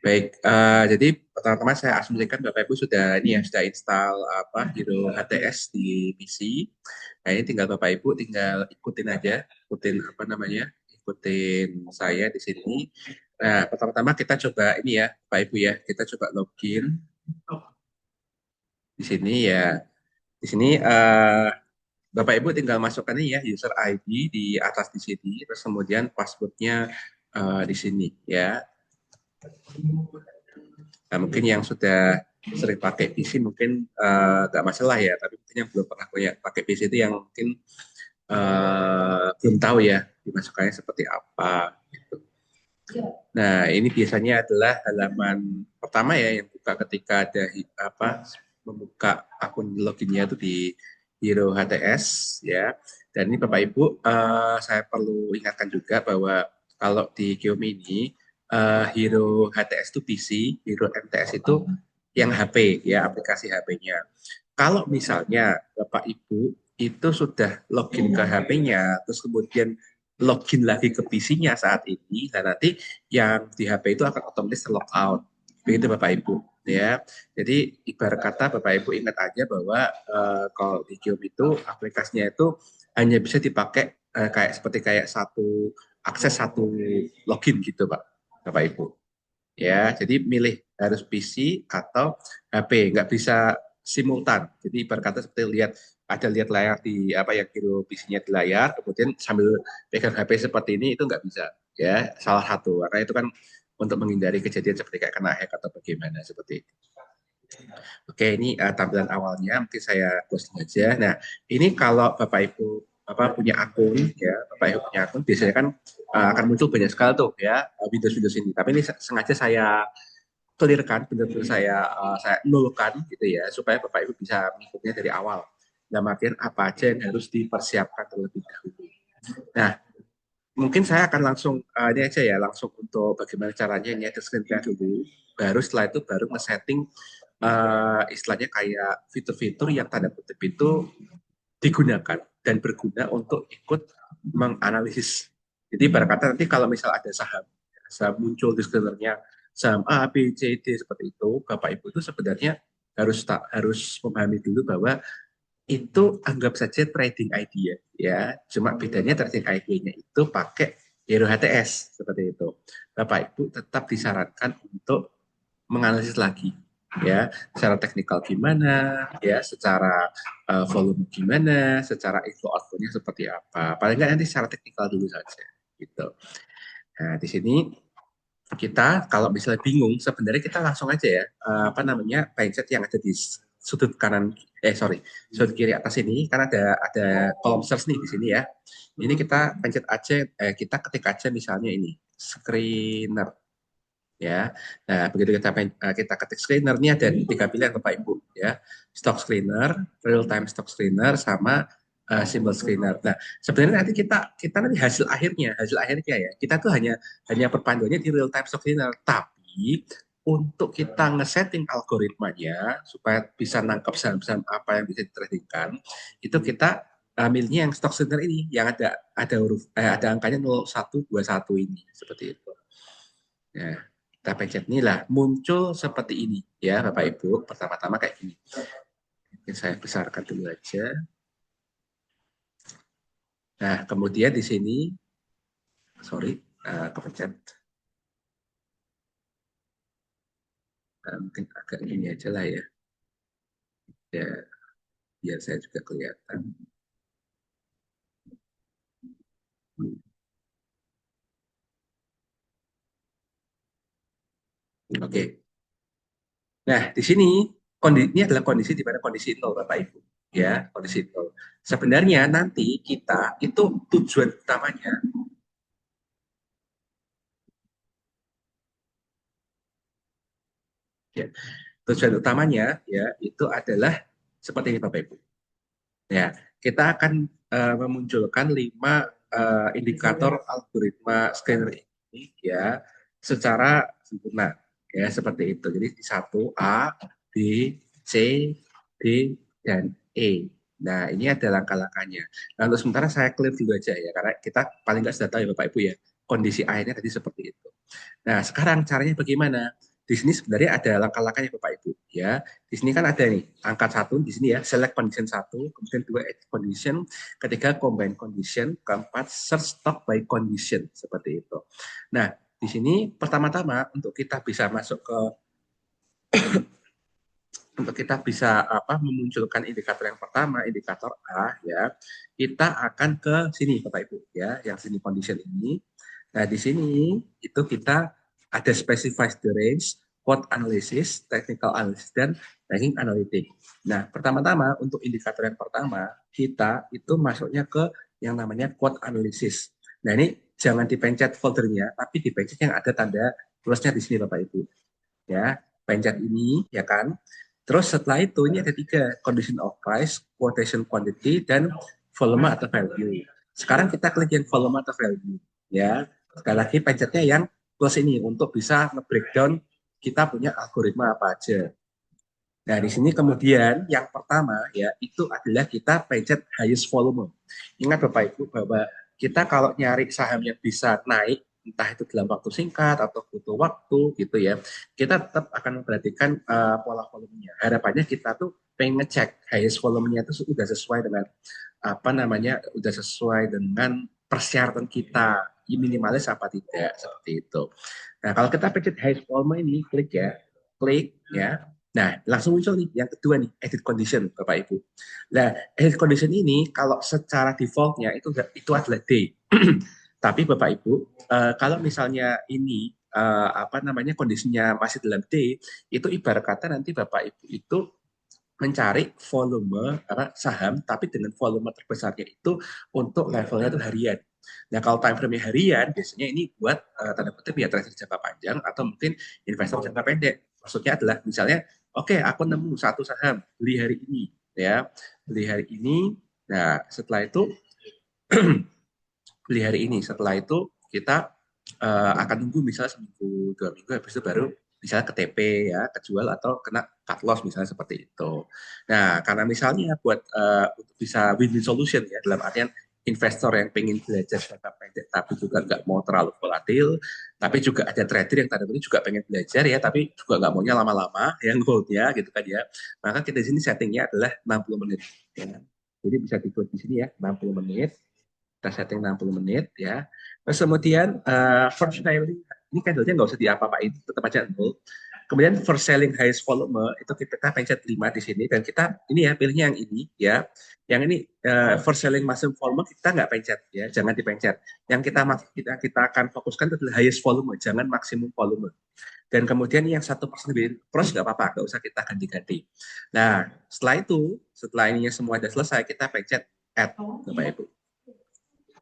Baik, jadi pertama-tama saya asumsikan Bapak Ibu sudah ini ya sudah install apa Hero HTS di PC. Nah ini tinggal Bapak Ibu tinggal ikutin aja, ikutin apa namanya, ikutin saya di sini. Nah pertama-tama kita coba ini ya Bapak Ibu ya, kita coba login di sini ya. Di sini Bapak Ibu tinggal masukkan ini ya user ID di atas di sini, terus kemudian passwordnya di sini ya. Nah, mungkin yang sudah sering pakai PC mungkin nggak masalah ya, tapi mungkin yang belum pernah punya pakai PC itu yang mungkin belum tahu ya dimasukkannya seperti apa. Gitu. Nah, ini biasanya adalah halaman pertama ya yang buka ketika ada apa membuka akun loginnya itu di Hero HTS ya. Dan ini Bapak Ibu, saya perlu ingatkan juga bahwa kalau di Geomi ini Hero HTS itu PC, Hero MTS itu yang HP ya aplikasi HP-nya. Kalau misalnya Bapak Ibu itu sudah login ke HP-nya, terus kemudian login lagi ke PC-nya saat ini, dan nanti yang di HP itu akan otomatis log out. Begitu Bapak Ibu. Ya, jadi ibarat kata Bapak Ibu ingat aja bahwa kalau di Gium itu aplikasinya itu hanya bisa dipakai kayak seperti kayak satu akses satu login gitu Pak, Bapak Ibu. Ya, jadi milih harus PC atau HP, nggak bisa simultan. Jadi ibarat kata seperti lihat layar di apa ya kiro PC-nya di layar, kemudian sambil pegang HP seperti ini itu nggak bisa. Ya, salah satu. Karena itu kan untuk menghindari kejadian seperti kayak kena hack atau bagaimana seperti itu. Oke, ini tampilan awalnya mungkin saya posting aja. Nah, ini kalau Bapak Ibu apa punya akun ya, Bapak Ibu punya akun biasanya kan akan muncul banyak sekali tuh ya Windows ini. Tapi ini sengaja saya clearkan, benar-benar saya nulkan gitu ya supaya Bapak Ibu bisa mengikutinya dari awal. Dalam artian apa aja yang harus dipersiapkan terlebih dahulu. Nah, mungkin saya akan langsung ini aja ya langsung untuk bagaimana caranya ini ada screen share dulu. Baru setelah itu baru nge-setting istilahnya kayak fitur-fitur yang tanda kutip itu digunakan dan berguna untuk ikut menganalisis. Jadi berkata nanti kalau misal ada saham muncul di screenernya saham A, B, C, D seperti itu, Bapak Ibu itu sebenarnya harus memahami dulu bahwa itu anggap saja trading idea ya. Cuma bedanya trading idea-nya itu pakai Hero HTS seperti itu. Bapak Ibu tetap disarankan untuk menganalisis lagi ya secara teknikal gimana ya secara volume gimana secara inflow outputnya seperti apa paling nggak nanti secara teknikal dulu saja gitu. Nah di sini kita kalau misalnya bingung sebenarnya kita langsung aja ya apa namanya mindset yang ada di sudut kanan sorry sudut kiri atas ini kan ada kolom search nih di sini ya. Ini kita pencet aja kita ketik aja misalnya ini screener ya. Nah, begitu kita ketik screener ini ada tiga pilihan Bapak Ibu ya. Stock screener, real time stock screener sama symbol screener. Nah, sebenarnya nanti kita nanti hasil akhirnya ya. Kita tuh hanya perpanduannya di real time stock screener, tapi untuk kita ngesetting algoritmanya supaya bisa nangkap saham-saham apa yang bisa ditradingkan, itu kita milihnya yang stock screener ini yang ada huruf ada angkanya 0121 ini seperti itu. Ya, kita pencet inilah muncul seperti ini ya Bapak Ibu. Pertama-tama kayak gini. Oke, saya besarkan dulu aja. Nah, kemudian di sini, sorry, kepencet. Mungkin agak ini aja lah ya. Ya, biar saya juga kelihatan. Oke. Nah, di sini ini adalah kondisi di mana kondisi nol Bapak Ibu. Ya, kondisi nol. Sebenarnya nanti kita itu tujuan utamanya ya, tujuan utamanya ya itu adalah seperti ini Bapak Ibu. Ya, kita akan memunculkan 5 indikator algoritma scanner ini ya secara sempurna ya seperti itu. Jadi di satu A, B, C, D, dan E. Nah, ini ada langkah-langkahnya. Nah, untuk sementara saya clear dulu aja ya, karena kita paling nggak sudah tahu ya Bapak Ibu ya. kondisi airnya tadi seperti itu. Nah, sekarang caranya bagaimana? Di sini sebenarnya ada langkah-langkahnya Bapak Ibu ya. Di sini kan ada nih angka 1 di sini ya, select condition 1, kemudian 2 edit condition, ketiga combine condition, keempat search stock by condition seperti itu. Nah, di sini pertama-tama untuk kita bisa masuk ke untuk kita bisa memunculkan indikator yang pertama, indikator A ya, kita akan ke sini Bapak Ibu ya, yang sini condition ini. Nah, di sini itu kita ada specify the range, quote analysis, technical analysis, dan ranking analytic. Nah, pertama-tama untuk indikator yang pertama, kita itu masuknya ke yang namanya quote analysis. Nah, ini jangan dipencet foldernya, tapi dipencet yang ada tanda plusnya di sini Bapak Ibu. Ya, pencet ini ya kan. Terus setelah itu ini ada 3, condition of price, quotation quantity, dan volume atau value. Sekarang kita klik yang volume atau value. Ya, sekali lagi pencetnya yang plus ini untuk bisa nge-breakdown kita punya algoritma apa aja. Nah, di sini kemudian yang pertama ya itu adalah kita pencet highest volume. Ingat Bapak Ibu bahwa kita kalau nyari saham yang bisa naik entah itu dalam waktu singkat atau butuh waktu gitu ya, kita tetap akan memperhatikan pola volumenya. Harapannya kita tuh pengen ngecek highest volumenya itu sudah sesuai dengan udah sesuai dengan persyaratan kita, minimalis apa tidak seperti itu. Nah, kalau kita pencet highest volume ini, klik ya. Nah, langsung muncul nih yang kedua nih, edit condition Bapak Ibu. Nah, edit condition ini kalau secara defaultnya itu adalah day. Tapi Bapak Ibu, kalau misalnya ini kondisinya masih dalam D, itu ibarat kata nanti Bapak Ibu itu mencari volume saham, tapi dengan volume terbesarnya itu untuk levelnya itu harian. Nah, kalau time frame harian, biasanya ini buat tanda kutip ya trader jangka panjang atau mungkin investor jangka pendek. Maksudnya adalah misalnya, oke, aku nemu satu saham beli hari ini, ya, beli hari ini. Nah, setelah itu beli hari ini. Setelah itu kita akan tunggu misalnya seminggu, 2 minggu, habis itu baru misalnya ke TP ya, kejual atau kena cut loss misalnya seperti itu. Nah, karena misalnya buat untuk bisa win-win solution ya, dalam artian investor yang pengen belajar jangka pendek tapi juga nggak mau terlalu volatil, tapi juga ada trader yang tanda kutip juga pengen belajar ya, tapi juga nggak maunya lama-lama, yang goldnya gitu kan ya. Maka kita di sini settingnya adalah 60 menit. Ya. Jadi bisa diklik di sini ya, 60 menit kita setting 60 menit ya. Terus kemudian first selling ini candle-nya nggak usah diapa-apain, tetap aja nol. Kemudian first selling highest volume itu kita pencet 5 di sini dan kita ini ya pilihnya yang ini ya. Yang ini first selling maximum volume kita nggak pencet ya, jangan dipencet. Yang kita akan fokuskan itu adalah highest volume, jangan maksimum volume. Dan kemudian yang 1% lebih cross nggak apa-apa, nggak usah kita ganti-ganti. Nah, setelah ininya semua sudah selesai, kita pencet add, Bapak Ibu.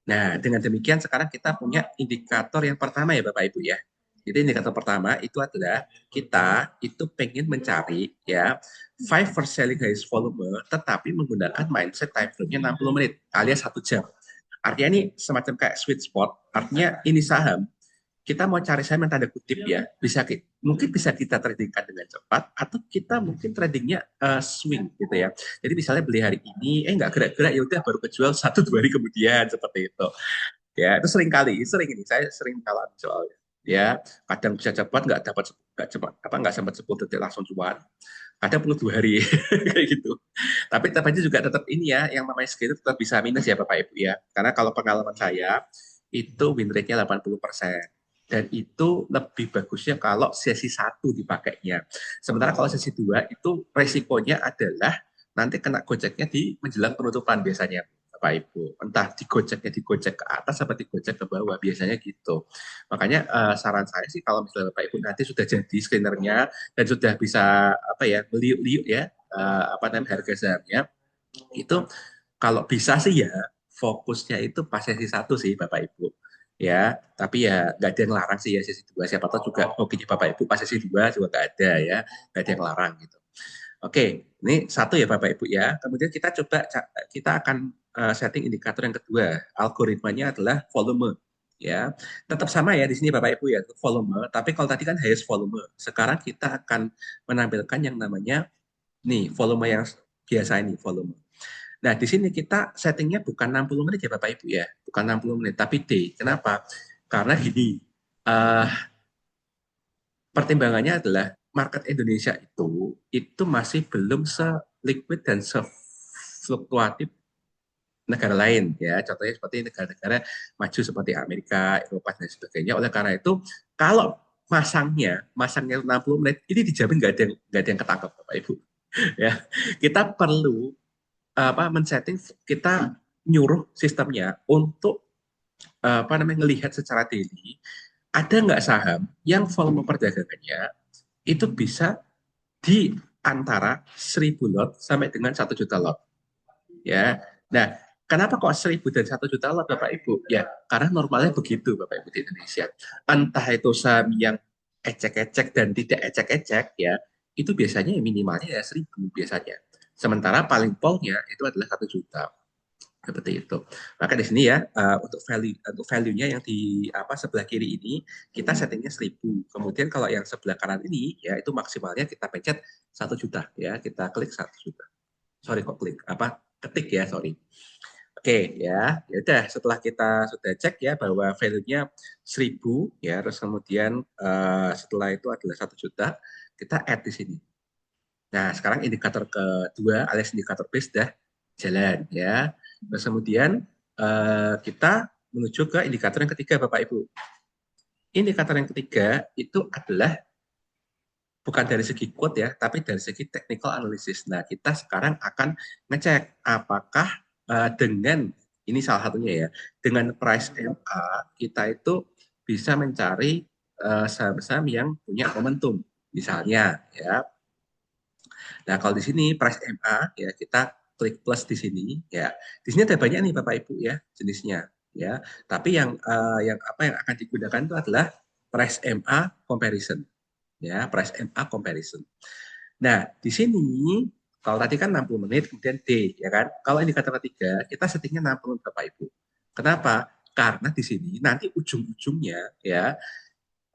Nah, dengan demikian sekarang kita punya indikator yang pertama ya Bapak Ibu ya. Jadi indikator pertama itu adalah kita itu pengen mencari ya 5 first selling highest volume tetapi menggunakan mindset time frame-nya 60 menit alias 1 jam. Artinya ini semacam kayak sweet spot, artinya ini saham kita mau cari saham yang tanda kutip ya, mungkin bisa kita tradingkan dengan cepat atau kita mungkin tradingnya swing gitu ya. Jadi misalnya beli hari ini, nggak gerak-gerak ya udah baru kejual 1-2 hari kemudian seperti itu. Ya itu sering ini saya sering mengalami soalnya. Ya kadang bisa cepat nggak sempat 10 detik langsung cuan. Kadang perlu 2 hari kayak gitu. Tapi tetap aja juga tetap ini ya, yang namanya skill itu tetap bisa minus ya Bapak Ibu ya. Karena kalau pengalaman saya itu win rate-nya 80%. Dan itu lebih bagusnya kalau sesi 1 dipakainya. Sementara kalau sesi 2 itu resikonya adalah nanti kena gojeknya di menjelang penutupan biasanya Bapak Ibu. Entah digojek ke atas atau digojek ke bawah biasanya gitu. Makanya saran saya sih kalau misalnya Bapak Ibu nanti sudah jadi screenernya dan sudah bisa meliuk-liuk ya harga sahamnya itu kalau bisa sih ya fokusnya itu pas sesi 1 sih Bapak Ibu ya, tapi ya nggak ada yang larang sih ya sesi 2, siapa tahu juga hokinya Bapak Ibu pas sesi 2 juga nggak ada ya, nggak ada yang larang gitu. Oke, ini 1 ya Bapak Ibu ya, kemudian kita akan setting indikator yang kedua, algoritmanya adalah volume ya, tetap sama ya di sini Bapak Ibu ya, volume, tapi kalau tadi kan highest volume, sekarang kita akan menampilkan yang namanya nih volume yang biasa ini volume. Nah, di sini kita settingnya bukan 60 menit ya Bapak Ibu ya, bukan 60 menit, tapi D. Kenapa? Karena gini, uh, pertimbangannya adalah market Indonesia itu masih belum se-liquid dan se-fluktuatif negara lain ya, contohnya seperti negara-negara maju seperti Amerika, Eropa dan sebagainya. Oleh karena itu, kalau masangnya 60 menit ini dijamin nggak ada yang ketangkep Bapak Ibu ya. Kita perlu men-setting, kita nyuruh sistemnya untuk apa namanya ngelihat secara daily ada nggak saham yang volume perdagangannya itu bisa di antara 1.000 lot sampai dengan 1 juta lot ya. Nah, kenapa kok 1.000 dan 1 juta lot Bapak Ibu? Ya, karena normalnya begitu Bapak Ibu di Indonesia. Entah itu saham yang ecek-ecek dan tidak ecek-ecek ya, itu biasanya minimalnya ya 1.000 biasanya. Sementara paling polnya itu adalah 1 juta. Seperti itu. Maka di sini ya untuk value-nya yang di sebelah kiri ini kita settingnya 1.000. Kemudian kalau yang sebelah kanan ini ya itu maksimalnya kita pencet 1 juta ya, kita klik 1 juta. Sorry kok klik ketik ya, sorry. Oke ya, ya udah setelah kita sudah cek ya bahwa value-nya 1.000 ya, terus kemudian setelah itu adalah 1 juta, kita add di sini. Nah, sekarang indikator kedua alias indikator base sudah jalan ya. Terus kemudian kita menuju ke indikator yang ketiga Bapak Ibu. Indikator yang ketiga itu adalah bukan dari segi quote ya, tapi dari segi technical analysis. Nah, kita sekarang akan ngecek apakah dengan ini salah satunya ya, dengan price MA kita itu bisa mencari saham-saham yang punya momentum. Misalnya ya. Nah, kalau di sini price MA ya kita klik plus di sini ya. Di sini ada banyak nih Bapak Ibu ya jenisnya ya. Tapi yang akan digunakan itu adalah price MA comparison ya, price MA comparison. Nah, di sini kalau tadi kan 60 menit kemudian D ya kan. Kalau indikator ketiga kita settingnya 60 menit Bapak Ibu. Kenapa? Karena di sini nanti ujung-ujungnya ya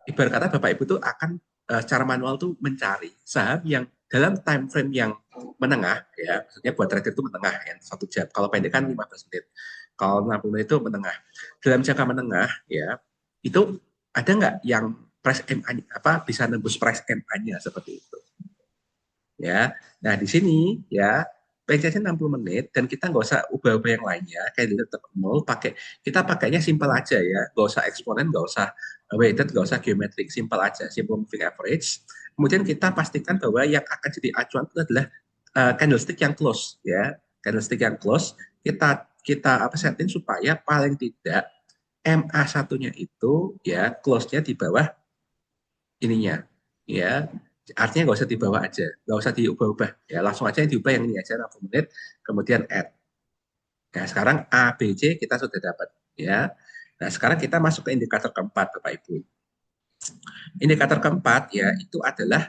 ibarat kata Bapak Ibu tuh akan secara manual tuh mencari saham yang dalam time frame yang menengah ya, maksudnya buat trader itu menengah ya, 1 jam. Kalau pendek kan 15 menit. Kalau 60 menit itu menengah. Dalam jangka menengah ya, itu ada nggak yang price MA bisa nembus price MA-nya seperti itu. Ya. Nah, di sini ya PCC 60 menit dan kita nggak usah ubah-ubah yang lainnya, kayak tetap nol, kita pakainya simple aja ya, nggak usah eksponen, nggak usah weighted, nggak usah geometrik, simple aja, simple moving average. Kemudian kita pastikan bahwa yang akan jadi acuan itu adalah candlestick yang close ya, candlestick yang close kita kita setting supaya paling tidak MA satunya itu ya close-nya di bawah ininya ya, artinya nggak usah dibawa aja, nggak usah diubah-ubah ya, langsung aja yang diubah yang ini aja 60 menit kemudian add. Nah, sekarang A, B, C kita sudah dapat ya. Nah, sekarang kita masuk ke indikator keempat Bapak Ibu. Indikator keempat ya itu adalah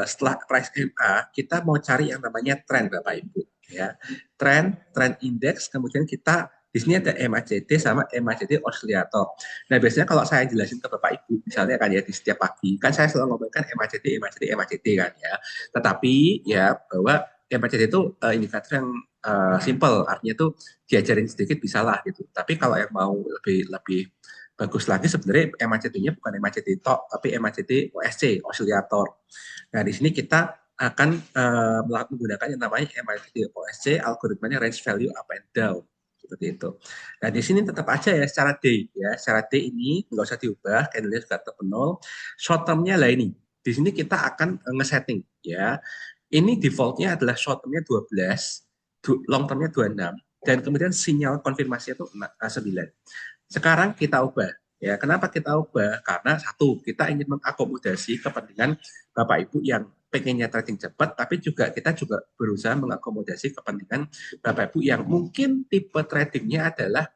setelah price MA kita mau cari yang namanya trend Bapak Ibu ya. Trend index, kemudian kita di sini ada MACD sama MACD oscillator. Nah, biasanya kalau saya jelasin ke Bapak Ibu, misalnya kan ya di setiap pagi, kan saya selalu ngomongkan MACD, MACD, MACD kan ya. Tetapi ya bahwa MACD itu indikator yang simple, artinya itu diajarin sedikit bisa lah gitu. Tapi kalau yang mau lebih lebih bagus lagi sebenarnya MACD-nya bukan MACD tok, tapi MACD OSC, oscillator. Nah, di sini kita akan menggunakan yang namanya MACD OSC, algoritmanya range value up and down seperti itu. Nah, di sini tetap aja ya secara D ya, secara D ini nggak usah diubah, candle-nya juga tetap 0. Short term-nya lah ini. Di sini kita akan nge-setting ya. Ini default-nya adalah short term-nya 12, long term-nya 26 dan kemudian sinyal konfirmasinya itu 9. Sekarang kita ubah. Ya, kenapa kita ubah? Karena satu, kita ingin mengakomodasi kepentingan Bapak Ibu yang pengennya trading cepat, tapi kita juga berusaha mengakomodasi kepentingan Bapak Ibu yang mungkin tipe tradingnya adalah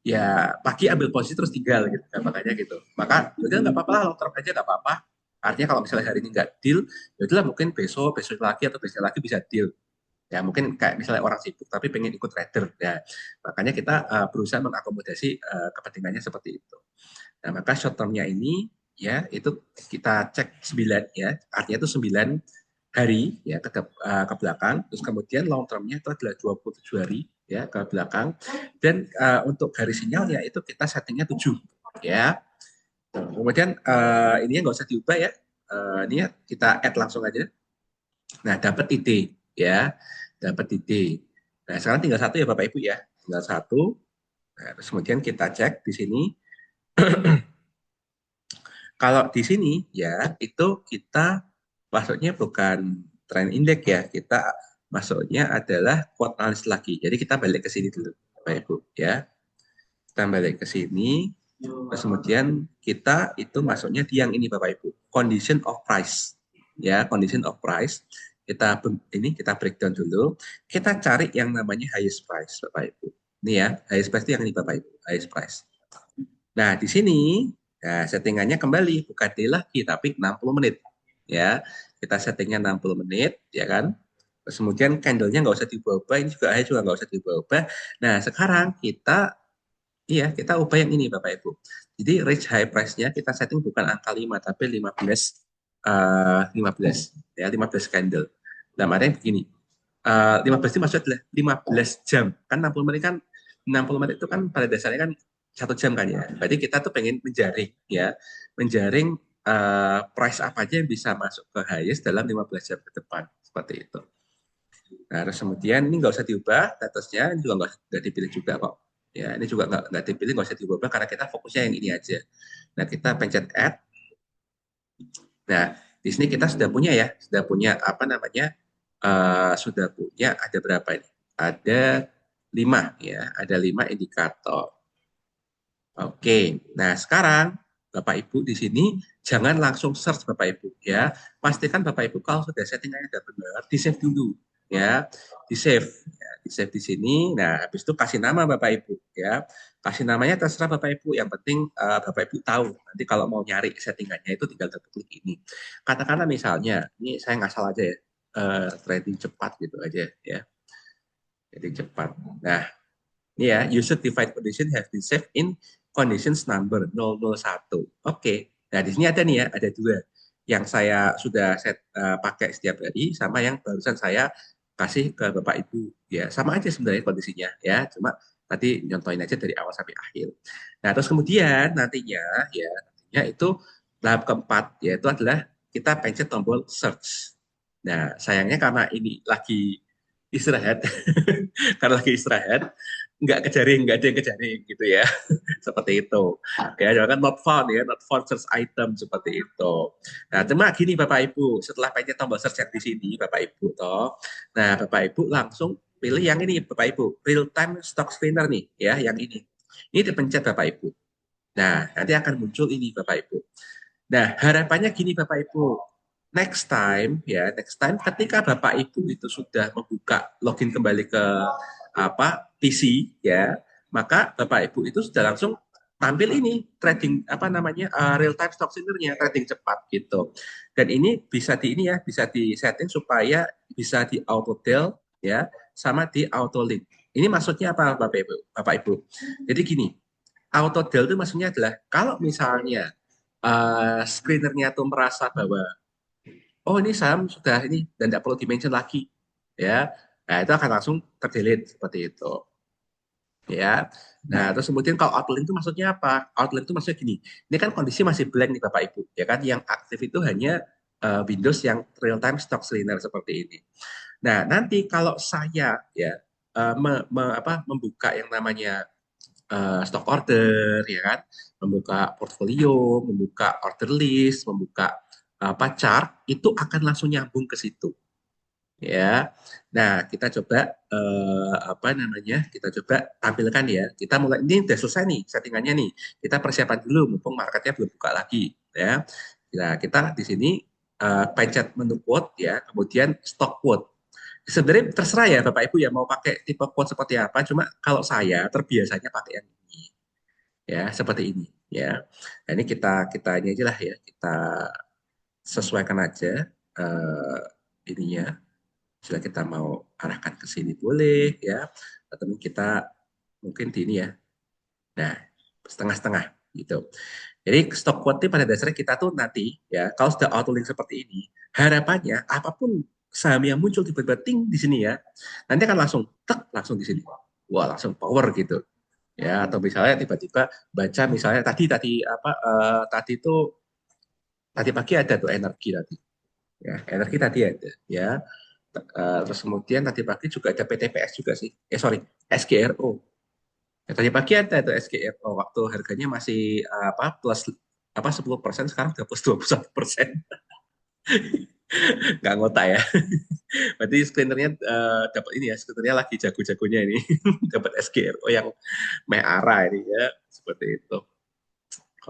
ya pagi ambil posisi terus tinggal gitu, makanya gitu. Maka udah nggak apa-apa lah, long term aja nggak apa-apa. Artinya kalau misalnya hari ini nggak deal, ya udahlah mungkin besok lagi atau besok lagi bisa deal. Ya mungkin kayak misalnya orang sibuk tapi pengen ikut trader ya, makanya kita berusaha mengakomodasi kepentingannya seperti itu. Nah, maka short term-nya ini ya itu kita cek 9 ya, artinya itu 9 hari ya ke belakang, terus kemudian long term-nya itu adalah 27 hari ya ke belakang, dan untuk garis sinyalnya itu kita settingnya 7 ya. Kemudian ini nggak usah diubah ya. Ini ya kita add langsung aja. Nah, dapat ide ya, dapat ide. Nah, sekarang tinggal satu ya Bapak Ibu ya, tinggal satu. Nah, terus kemudian kita cek di sini. Kalau di sini ya itu kita masuknya bukan trend index ya, kita masuknya adalah quote analysis lagi. Jadi kita balik ke sini dulu, Bapak Ibu ya. Kita balik ke sini. Terus kemudian kita itu masuknya di yang ini Bapak Ibu, condition of price. Ya, condition of price. Kita breakdown dulu. Kita cari yang namanya highest price Bapak Ibu. Ini ya, highest price itu yang ini Bapak Ibu, highest price. Nah, di sini settingannya kembali bukan day lagi tapi 60 menit. Ya, kita settingnya 60 menit, ya kan? Terus kemudian candle-nya nggak usah diubah-ubah, ini juga juga nggak usah diubah-ubah. Nah, sekarang kita ubah yang ini Bapak Ibu. Jadi reach high price-nya kita setting bukan angka 5 tapi 15 15 ya 15 candle. Nah, ada yang begini. 15 itu maksudnya adalah 15 jam. Kan 60 menit kan 60 menit itu kan pada dasarnya kan 1 jam kan ya. Berarti kita tuh pengen menjaring ya. Menjaring price apa aja yang bisa masuk ke highest dalam 15 jam ke depan. Seperti itu. Nah, terus kemudian ini nggak usah diubah, statusnya juga nggak dipilih juga kok. Ya, ini juga nggak dipilih, nggak usah diubah karena kita fokusnya yang ini aja. Nah, kita pencet add. Nah, di sini kita sudah punya ya, sudah punya apa namanya, sudah punya ada berapa ini? Ada 5 ya, ada 5 indikator. Oke, nah sekarang Bapak Ibu di sini jangan langsung search Bapak Ibu ya. Pastikan Bapak Ibu kalau sudah settingannya sudah benar, di save dulu ya, di save, ya, di save di sini. Nah, habis itu kasih nama Bapak Ibu ya, kasih namanya terserah Bapak Ibu. Yang penting Bapak Ibu tahu. Nanti kalau mau nyari settingannya itu tinggal klik ini. Katakanlah misalnya, ini saya ngasal aja ya, trading cepat gitu aja ya, trading cepat. Nah, ini ya, user defined condition have been saved in conditions number 001. Oke, nah di sini ada nih ya, ada dua. Yang saya sudah pakai setiap hari sama yang barusan saya kasih ke Bapak Ibu. Ya, sama aja sebenarnya kondisinya ya, cuma tadi nyontohin aja dari awal sampai akhir. Nah, terus kemudian nantinya itu tahap keempat yaitu adalah kita pencet tombol search. Nah, sayangnya karena ini lagi istirahat, karena lagi istirahat, nggak ada yang kejaring gitu ya. Seperti itu. Ya, jangan not found ya, not found search item seperti itu. Nah, cuma gini Bapak Ibu, setelah pencet tombol search yang di sini Bapak Ibu toh. Nah, Bapak Ibu langsung pilih yang ini Bapak Ibu, real time stock screener nih ya, yang ini. Ini dipencet Bapak Ibu. Nah, nanti akan muncul ini Bapak Ibu. Nah, harapannya gini Bapak Ibu, next time ketika Bapak Ibu itu sudah membuka login kembali ke PC ya, maka Bapak Ibu itu sudah langsung tampil ini trading apa namanya real time stock signernya trading cepat gitu. Dan ini bisa bisa di setting supaya bisa di auto del ya sama di auto link. Ini maksudnya apa Bapak Ibu? Jadi gini, auto del itu maksudnya adalah kalau misalnya screenernya tuh merasa bahwa oh ini saham sudah ini dan tidak perlu dimention lagi ya, nah itu akan langsung terdelete seperti itu ya. Nah terus kemudian kalau outline itu maksudnya apa? Outline itu maksudnya gini, ini kan kondisi masih blank nih Bapak Ibu ya kan, yang aktif itu hanya Windows yang real time stock screener seperti ini. Nah nanti kalau saya ya membuka yang namanya stock order ya kan, membuka portfolio, membuka order list, membuka chart, itu akan langsung nyambung ke situ ya. Nah, kita coba kita coba tampilkan ya. Kita mulai, ini udah selesai nih settingannya nih. Kita persiapan dulu mumpung marketnya belum buka lagi ya. Nah, kita di sini pencet menu quote ya, kemudian stock quote. Sebenarnya terserah ya Bapak Ibu ya mau pakai tipe quote seperti apa, cuma kalau saya terbiasanya pakai yang ini ya, seperti ini ya. Nah, ini kita ini aja lah ya, kita sesuaikan aja ininya. Jika kita mau arahkan ke sini boleh ya, atau kita mungkin di ini ya. Nah, setengah-setengah gitu. Jadi stock quote pada dasarnya kita tuh nanti ya, kalau sudah auto link seperti ini, harapannya apapun saham yang muncul tiba-tiba ting di sini ya, nanti akan langsung tek langsung di sini. Wah, langsung power gitu. Ya, atau misalnya tiba-tiba baca misalnya tadi itu tadi pagi ada tuh energi tadi. Ya, energi tadi ada ya. Terus kemudian tadi pagi juga ada PTPS juga sih. Sorry, SGRO. Ya, tadi pagi ada tuh SGRO waktu harganya masih plus 10%, sekarang udah plus 21%. Nggak ngota ya. Berarti screenernya dapat ini ya, screenernya lagi jago-jagonya ini. Dapat SGRO yang meh arah ini ya, seperti itu.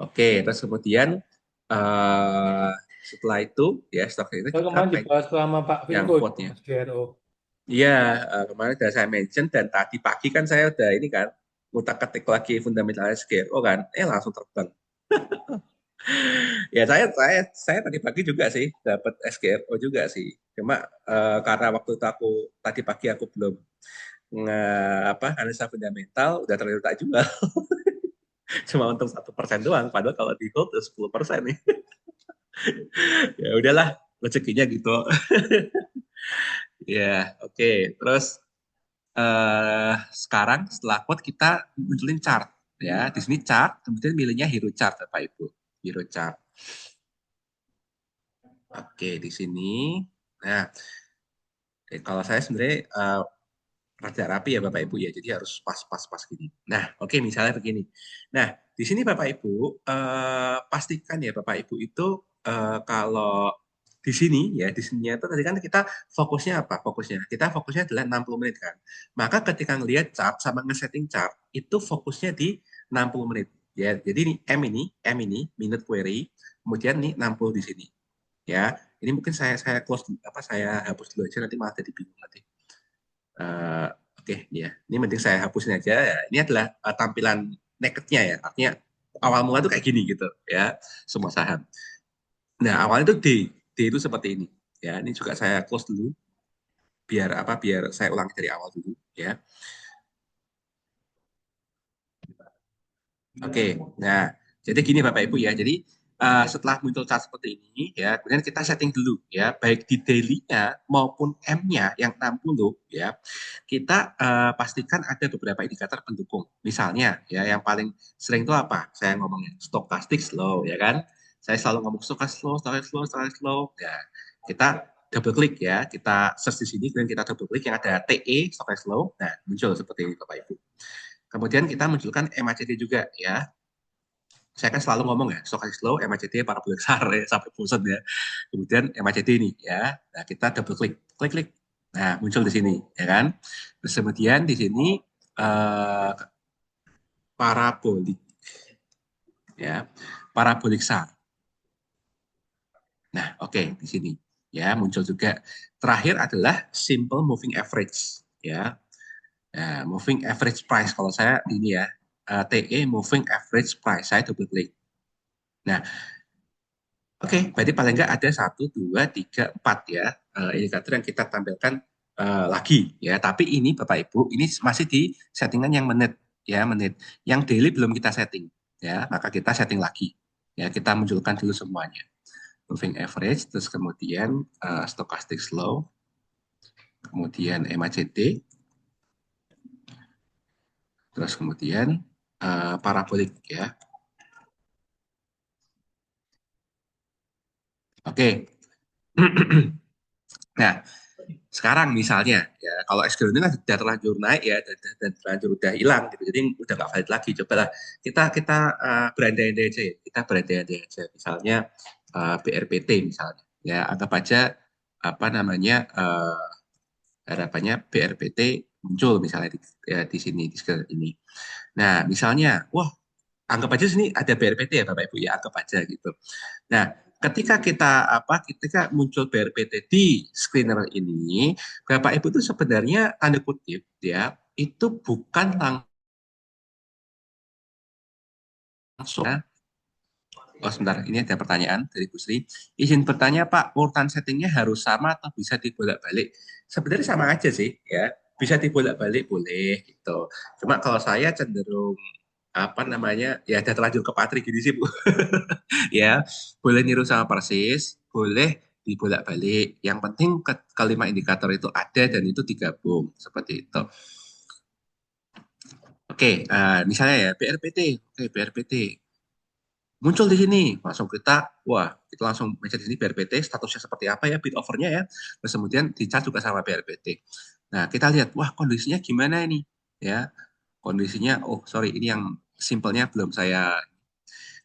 Oke, terus kemudian eh setelah itu ya stock itu Kalau kita kemarin main dibahas sama Pak yang Viko itu, quote-nya. Mas GRO. Iya, kemarin sudah saya mention dan tadi pagi kan saya udah ini kan ngutak-ketik lagi fundamental SGRO kan, langsung terbang. Ya saya tadi pagi juga sih dapat SGRO juga sih. Cuma karena waktu itu tadi pagi aku belum nge analisa fundamental udah terlalu tak jual. Cuma untung 1% doang. Padahal kalau di hold udah 10% nih. Ya udahlah, rezekinya gitu. Ya, oke. Terus sekarang setelah quote kita munculin chart ya. Di sini chart, kemudian milihnya hero chart Bapak Ibu. Hero chart. Oke, di sini. Nah, kalau saya sebenarnya rada rapi ya Bapak Ibu ya, jadi harus pas-pas-pas gini. Nah, oke misalnya begini. Nah, di sini Bapak Ibu pastikan ya Bapak Ibu itu kalau di sini ya di sini itu tadi kan kita fokusnya apa? Kita fokusnya adalah 60 menit kan. Maka ketika ngelihat chart sama ngesetting chart itu fokusnya di 60 menit. Ya, jadi ini M ini minute query, kemudian nih 60 di sini. Ya, ini mungkin saya close saya hapus dulu aja nanti malah jadi bingung nanti. Eh, Oke, ya. Ini mending saya hapusin aja. Ya. Ini adalah tampilan nakednya ya. Artinya awal mula tuh kayak gini gitu ya. Semua saham. Nah, awalnya tuh D itu seperti ini. Ya, ini juga saya close dulu biar saya ulangi dari awal dulu ya. Oke, nah jadi gini Bapak Ibu ya. Jadi setelah muncul chart seperti ini ya, kemudian kita setting dulu ya, baik di daily-nya maupun M-nya yang 60 ya. Kita pastikan ada beberapa indikator pendukung. Misalnya ya yang paling sering itu apa? Saya ngomongnya stochastic slow ya kan. Saya selalu ngomong stochastic slow, stochastic slow, stochastic slow. Ya, kita double klik ya, kita search di sini kemudian kita double klik yang ada TE stochastic slow. Nah, muncul seperti ini Bapak Ibu. Kemudian kita munculkan MACD juga ya. Saya kan selalu ngomong ya, stochastic slow, MACD, para besar ya, sampai bosan ya. Kemudian MACD ini ya, nah kita double klik, klik klik. Nah muncul di sini ya kan. Terus kemudian di sini eh, parabolik ya, parabolik SAR. Nah oke, di sini ya muncul juga. Terakhir adalah simple moving average ya. Nah, moving average price kalau saya ini ya, TE moving average price saya double klik. Nah, oke, berarti paling nggak ada satu, dua, tiga, empat ya indikator yang kita tampilkan lagi ya. Tapi ini Bapak Ibu, ini masih di settingan yang menit ya, menit. Yang daily belum kita setting ya, maka kita setting lagi ya. Kita munculkan dulu semuanya. Moving average, terus kemudian stochastic slow, kemudian MACD, terus kemudian parabolik ya. Oke. Nah, sekarang misalnya ya kalau Xground ini kan sudah terlanjur naik ya dan terlanjur udah hilang gitu jadi udah nggak valid lagi cobalah kita berandai-andai aja ya kita berandai-andai aja misalnya BRPT misalnya ya anggap aja apa namanya harapannya BRPT muncul misalnya di sini di screen ini nah misalnya wah anggap aja sini ada BRPT ya Bapak Ibu ya anggap aja gitu. Nah, ketika muncul BRPT di screener ini, Bapak Ibu itu sebenarnya tanda kutip ya, itu bukan langsung. Oh, sebentar, ini ada pertanyaan dari Bu Sri. Izin bertanya, Pak, urutan settingnya harus sama atau bisa dibolak-balik? Sebenarnya sama aja sih, ya. Bisa dibolak-balik boleh gitu. Cuma kalau saya cenderung apa namanya ya ada terlanjur ke Patri gini sih Bu. Ya, boleh niru sama persis, boleh dibolak-balik. Yang penting kelima indikator itu ada dan itu digabung seperti itu. Oke, misalnya ya BRPT, oke BRPT muncul di sini, langsung kita langsung mencari di sini BRPT statusnya seperti apa ya, bid overnya ya, terus kemudian dicat juga sama BRPT. Nah kita lihat, wah kondisinya gimana ini, ya kondisinya, oh sorry ini yang simpelnya belum saya.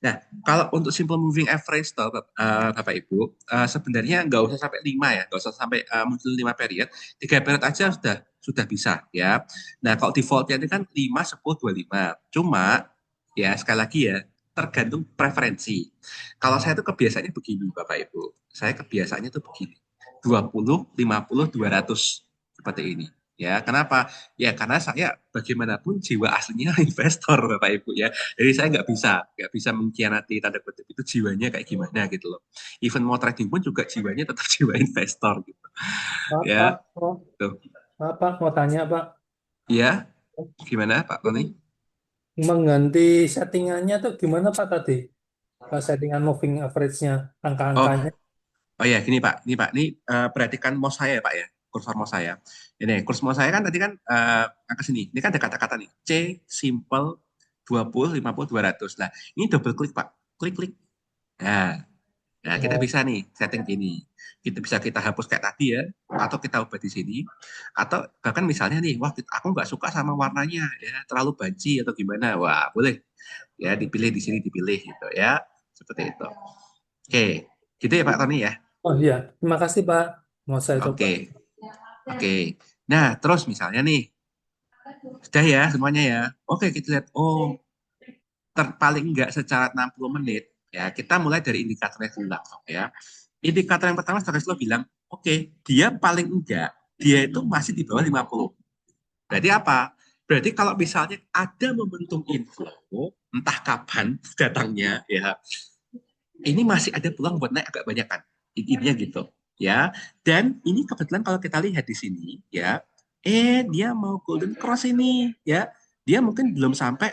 Nah, kalau untuk simple moving average toh, Bapak Ibu, sebenarnya nggak usah sampai 5 ya, nggak usah sampai muncul 5 period, 3 period aja sudah bisa ya. Nah, kalau defaultnya ini kan 5, 10, 25. Cuma, ya sekali lagi ya, tergantung preferensi. Kalau saya tuh kebiasaannya begini, Bapak Ibu. Saya kebiasaannya tuh begini. 20, 50, 200. Seperti ini. Ya, kenapa? Ya, karena saya bagaimanapun jiwa aslinya investor, Bapak Ibu ya. Jadi saya nggak bisa mengkhianati tanda kutip itu jiwanya kayak gimana gitu loh. Even mau trading pun juga jiwanya tetap jiwa investor gitu. Pak, Pak, Ya, Pak, tuh. Pak, mau tanya Pak, Ya, gimana Pak Tony? mengganti settingannya tuh gimana Pak tadi? Pak, settingan moving average-nya, Oh, angka-angkanya. oh ya, gini Pak, ini perhatikan mouse saya ya Pak ya, kursor mouse saya. Ini kurs mouse saya kan tadi kan angka sini. Ini kan ada kata-kata nih, C simple 20, 50, 200. Nah, ini double klik Pak, klik-klik. Nah, nah, kita Oh, bisa nih setting gini. Kita hapus kayak tadi ya, atau kita ubah di sini, atau bahkan misalnya nih, wah aku nggak suka sama warnanya, ya terlalu banci atau gimana, wah boleh ya dipilih di sini dipilih gitu ya, seperti itu. Oke, gitu ya Pak Tony ya. oh iya, terima kasih Pak. Mau saya coba. Oke, oke. Nah, terus misalnya nih, sudah ya semuanya ya. Oke, kita lihat. Oh, paling enggak secara 60 menit ya kita mulai dari indikatornya dulu langsung ya. Indikator yang pertama Stochastic Slow bilang oke, dia paling enggak dia itu masih di bawah 50. Berarti apa? Berarti kalau misalnya ada momentum inflow entah kapan datangnya ya, ini masih ada peluang buat naik agak banyak kan. Intinya gitu ya. Dan ini kebetulan kalau kita lihat di sini ya, dia mau golden cross ini ya. Dia mungkin belum sampai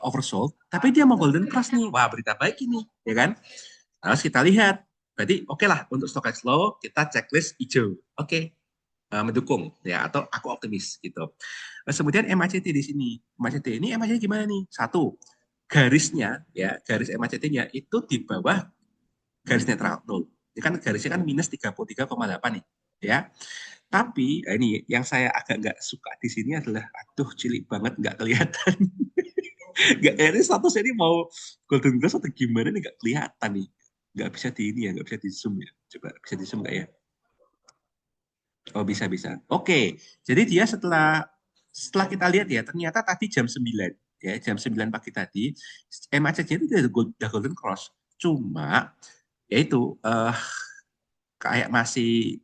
oversold, tapi dia mau golden cross nih. Wah, berita baik ini, ya kan? Terus kita lihat. Berarti oke lah untuk stochastic slow kita checklist hijau. Oke, mendukung ya atau aku optimis gitu. Terus kemudian MACD di sini. MACD ini MACD gimana nih? Satu, garisnya ya, garis MACD-nya itu di bawah garis netral nol. Ini kan garisnya kan minus 33,8 nih, ya. Tapi ini yang saya agak nggak suka di sini adalah, aduh cilik banget nggak kelihatan. Nggak, ini statusnya ini mau golden cross atau gimana nih nggak kelihatan nih. Nggak bisa di ini ya, nggak bisa di zoom ya. Coba bisa di zoom nggak ya? Oh bisa bisa. Oke, jadi dia setelah kita lihat ya, ternyata tadi jam 9 ya, jam 9 pagi tadi MACD itu udah golden cross. Cuma yaitu kayak masih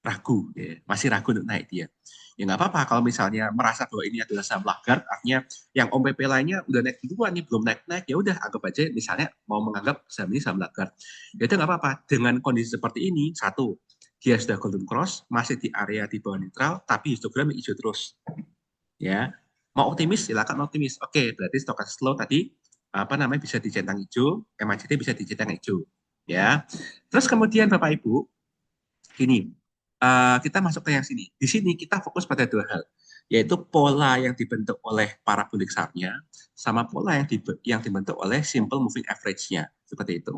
ragu ya, masih ragu untuk naik dia. Ya nggak apa-apa kalau misalnya merasa bahwa ini adalah saham lagar, artinya yang Om PP lainnya udah naik duluan nih, belum naik-naik, ya udah anggap aja misalnya mau menganggap saham ini saham lagar. Ya itu nggak apa-apa. Dengan kondisi seperti ini, satu, dia sudah golden cross, masih di area di bawah netral, tapi histogram hijau terus. Ya, mau optimis silakan optimis. Oke, berarti stochastic slow tadi apa namanya bisa dicentang hijau, MACD bisa dicentang hijau. Ya, terus kemudian Bapak Ibu, gini, kita masuk ke yang sini. Di sini kita fokus pada dua hal, yaitu pola yang dibentuk oleh parabolic SAR-nya sama pola yang dibentuk oleh simple moving average-nya, seperti itu.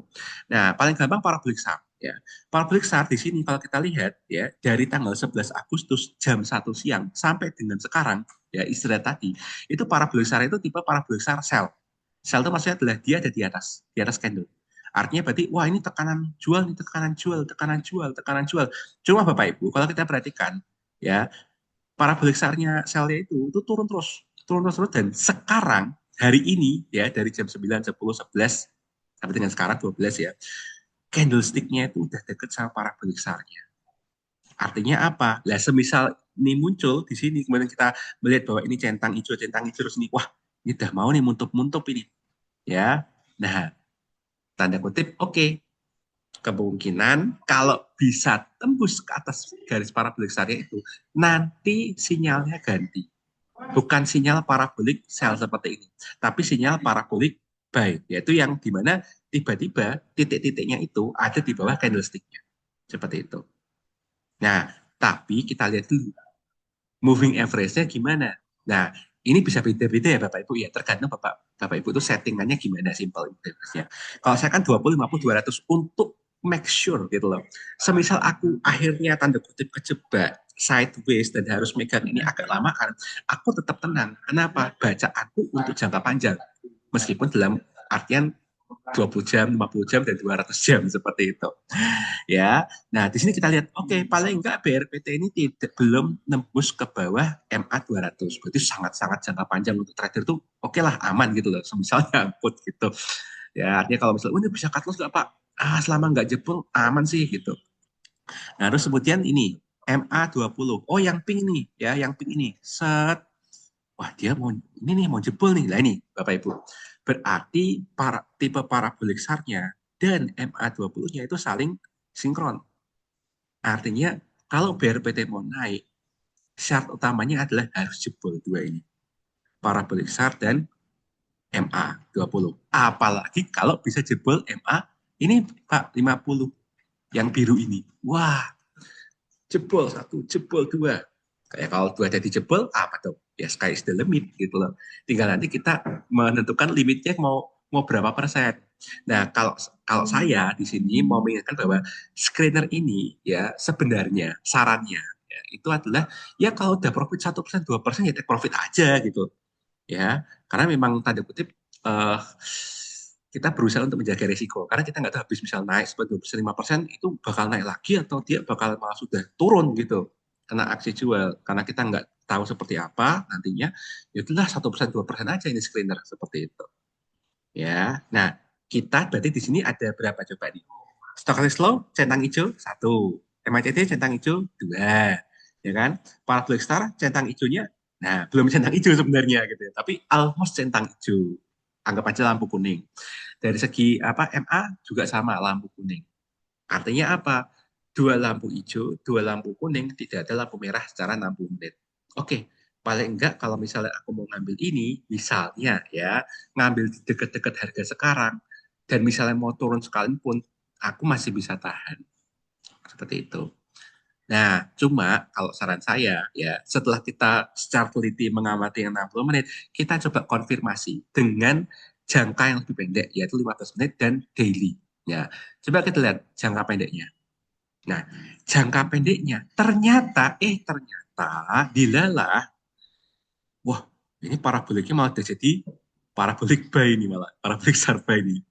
Nah, paling gampang parabolic SAR ya. Parabolic SAR di sini kalau kita lihat ya dari tanggal 11 Agustus jam 1 siang sampai dengan sekarang ya istilah tadi, itu parabolic SAR itu tipe parabolic SAR sell. Sell itu maksudnya adalah dia ada di atas candle. Artinya berarti, wah ini tekanan jual, ini tekanan jual, tekanan jual, tekanan jual. Cuma Bapak Ibu, kalau kita perhatikan, ya, parabolic SAR-nya sel-nya itu turun terus, terus, dan sekarang, hari ini, ya, dari jam 9, 10, 11, sampai dengan sekarang 12 ya, candlestick-nya itu udah deket sama parabolic SAR-nya. Artinya apa? Lah, semisal ini muncul di sini, kemudian kita melihat bahwa ini centang hijau, terus ini, wah, ini udah mau nih muntup-muntup ini. Ya, nah, tanda kutip, oke, kemungkinan kalau bisa tembus ke atas garis parabolik syariah itu nanti sinyalnya ganti, bukan sinyal parabolik sel seperti ini, tapi sinyal parabolik buy, yaitu yang dimana tiba-tiba titik-titiknya itu ada di bawah candlesticknya seperti itu. Nah, tapi kita lihat dulu moving average-nya gimana. Nah, ini bisa beda-beda ya Bapak Ibu ya, tergantung Bapak Ibu itu settingannya gimana, simple ya. Kalau saya kan 20, 50, 200 untuk make sure gitu loh. Semisal aku akhirnya tanda kutip kejebak sideways dan harus megang ini agak lama kan, aku tetap tenang. Kenapa? Bacaanku untuk jangka panjang. Meskipun dalam artian 20 jam, 50 jam, dan 200 jam seperti itu. Ya, nah di sini kita lihat, oke, paling enggak BRPT ini belum nembus ke bawah MA 200. Berarti sangat-sangat jangka panjang untuk trader tuh oke lah, aman gitu loh. Misalnya put gitu. Ya, artinya kalau misalnya, ini bisa cut loss nggak Pak? Selama nggak jebol, aman sih gitu. Nah, terus kemudian ini, MA 20. Oh, yang pink nih, ya, yang pink ini. Set. Wah, dia mau, ini nih, mau jebol nih. Nah, ini, Bapak Ibu. Berarti tipe parabolik SAR-nya dan MA 20-nya itu saling sinkron. Artinya, kalau BRPT mau naik, syarat utamanya adalah harus jebol dua ini. Parabolik SAR dan MA 20. Apalagi kalau bisa jebol MA, ini Pak, 50. Yang biru ini. Wah, jebol satu, jebol dua. Kayak kalau dua jadi jebol, apa tuh? Ya sky is the limit gitu loh. Tinggal nanti kita menentukan limitnya mau berapa persen. Nah, kalau kalau saya di sini mau mengingatkan bahwa screener ini ya sebenarnya sarannya ya, itu adalah ya kalau udah profit 1%, 2% ya take profit aja gitu. Ya, karena memang tanda kutip uh, kita berusaha untuk menjaga risiko karena kita nggak tahu habis misal naik 10%, 5% itu bakal naik lagi atau dia bakal malah sudah turun gitu kena aksi jual karena kita nggak tahu seperti apa nantinya ya itulah 1%, 2% aja ini screener seperti itu ya. Nah, kita berarti di sini ada berapa coba nih? Stochastic slow centang hijau satu, MACD centang hijau dua, ya kan? Parabolic star centang hijaunya, nah belum centang hijau sebenarnya gitu, ya. Tapi almost centang hijau. Anggap aja lampu kuning. Dari segi apa MA juga sama lampu kuning. Artinya apa? Dua lampu hijau, dua lampu kuning, tidak ada lampu merah secara 60 menit. Oke, paling enggak kalau misalnya aku mau ngambil ini, misalnya ya, ngambil di dekat-dekat harga sekarang, dan misalnya mau turun sekalipun, aku masih bisa tahan. Seperti itu. Nah, cuma kalau saran saya, ya setelah kita secara teliti mengamati yang 60 menit, kita coba konfirmasi dengan jangka yang lebih pendek, yaitu 15 menit dan daily. Ya, coba kita lihat jangka pendeknya. Nah, jangka pendeknya ternyata dilalah, wah ini paraboliknya malah jadi parabolik buy ini malah, parabolik SAR buy ini.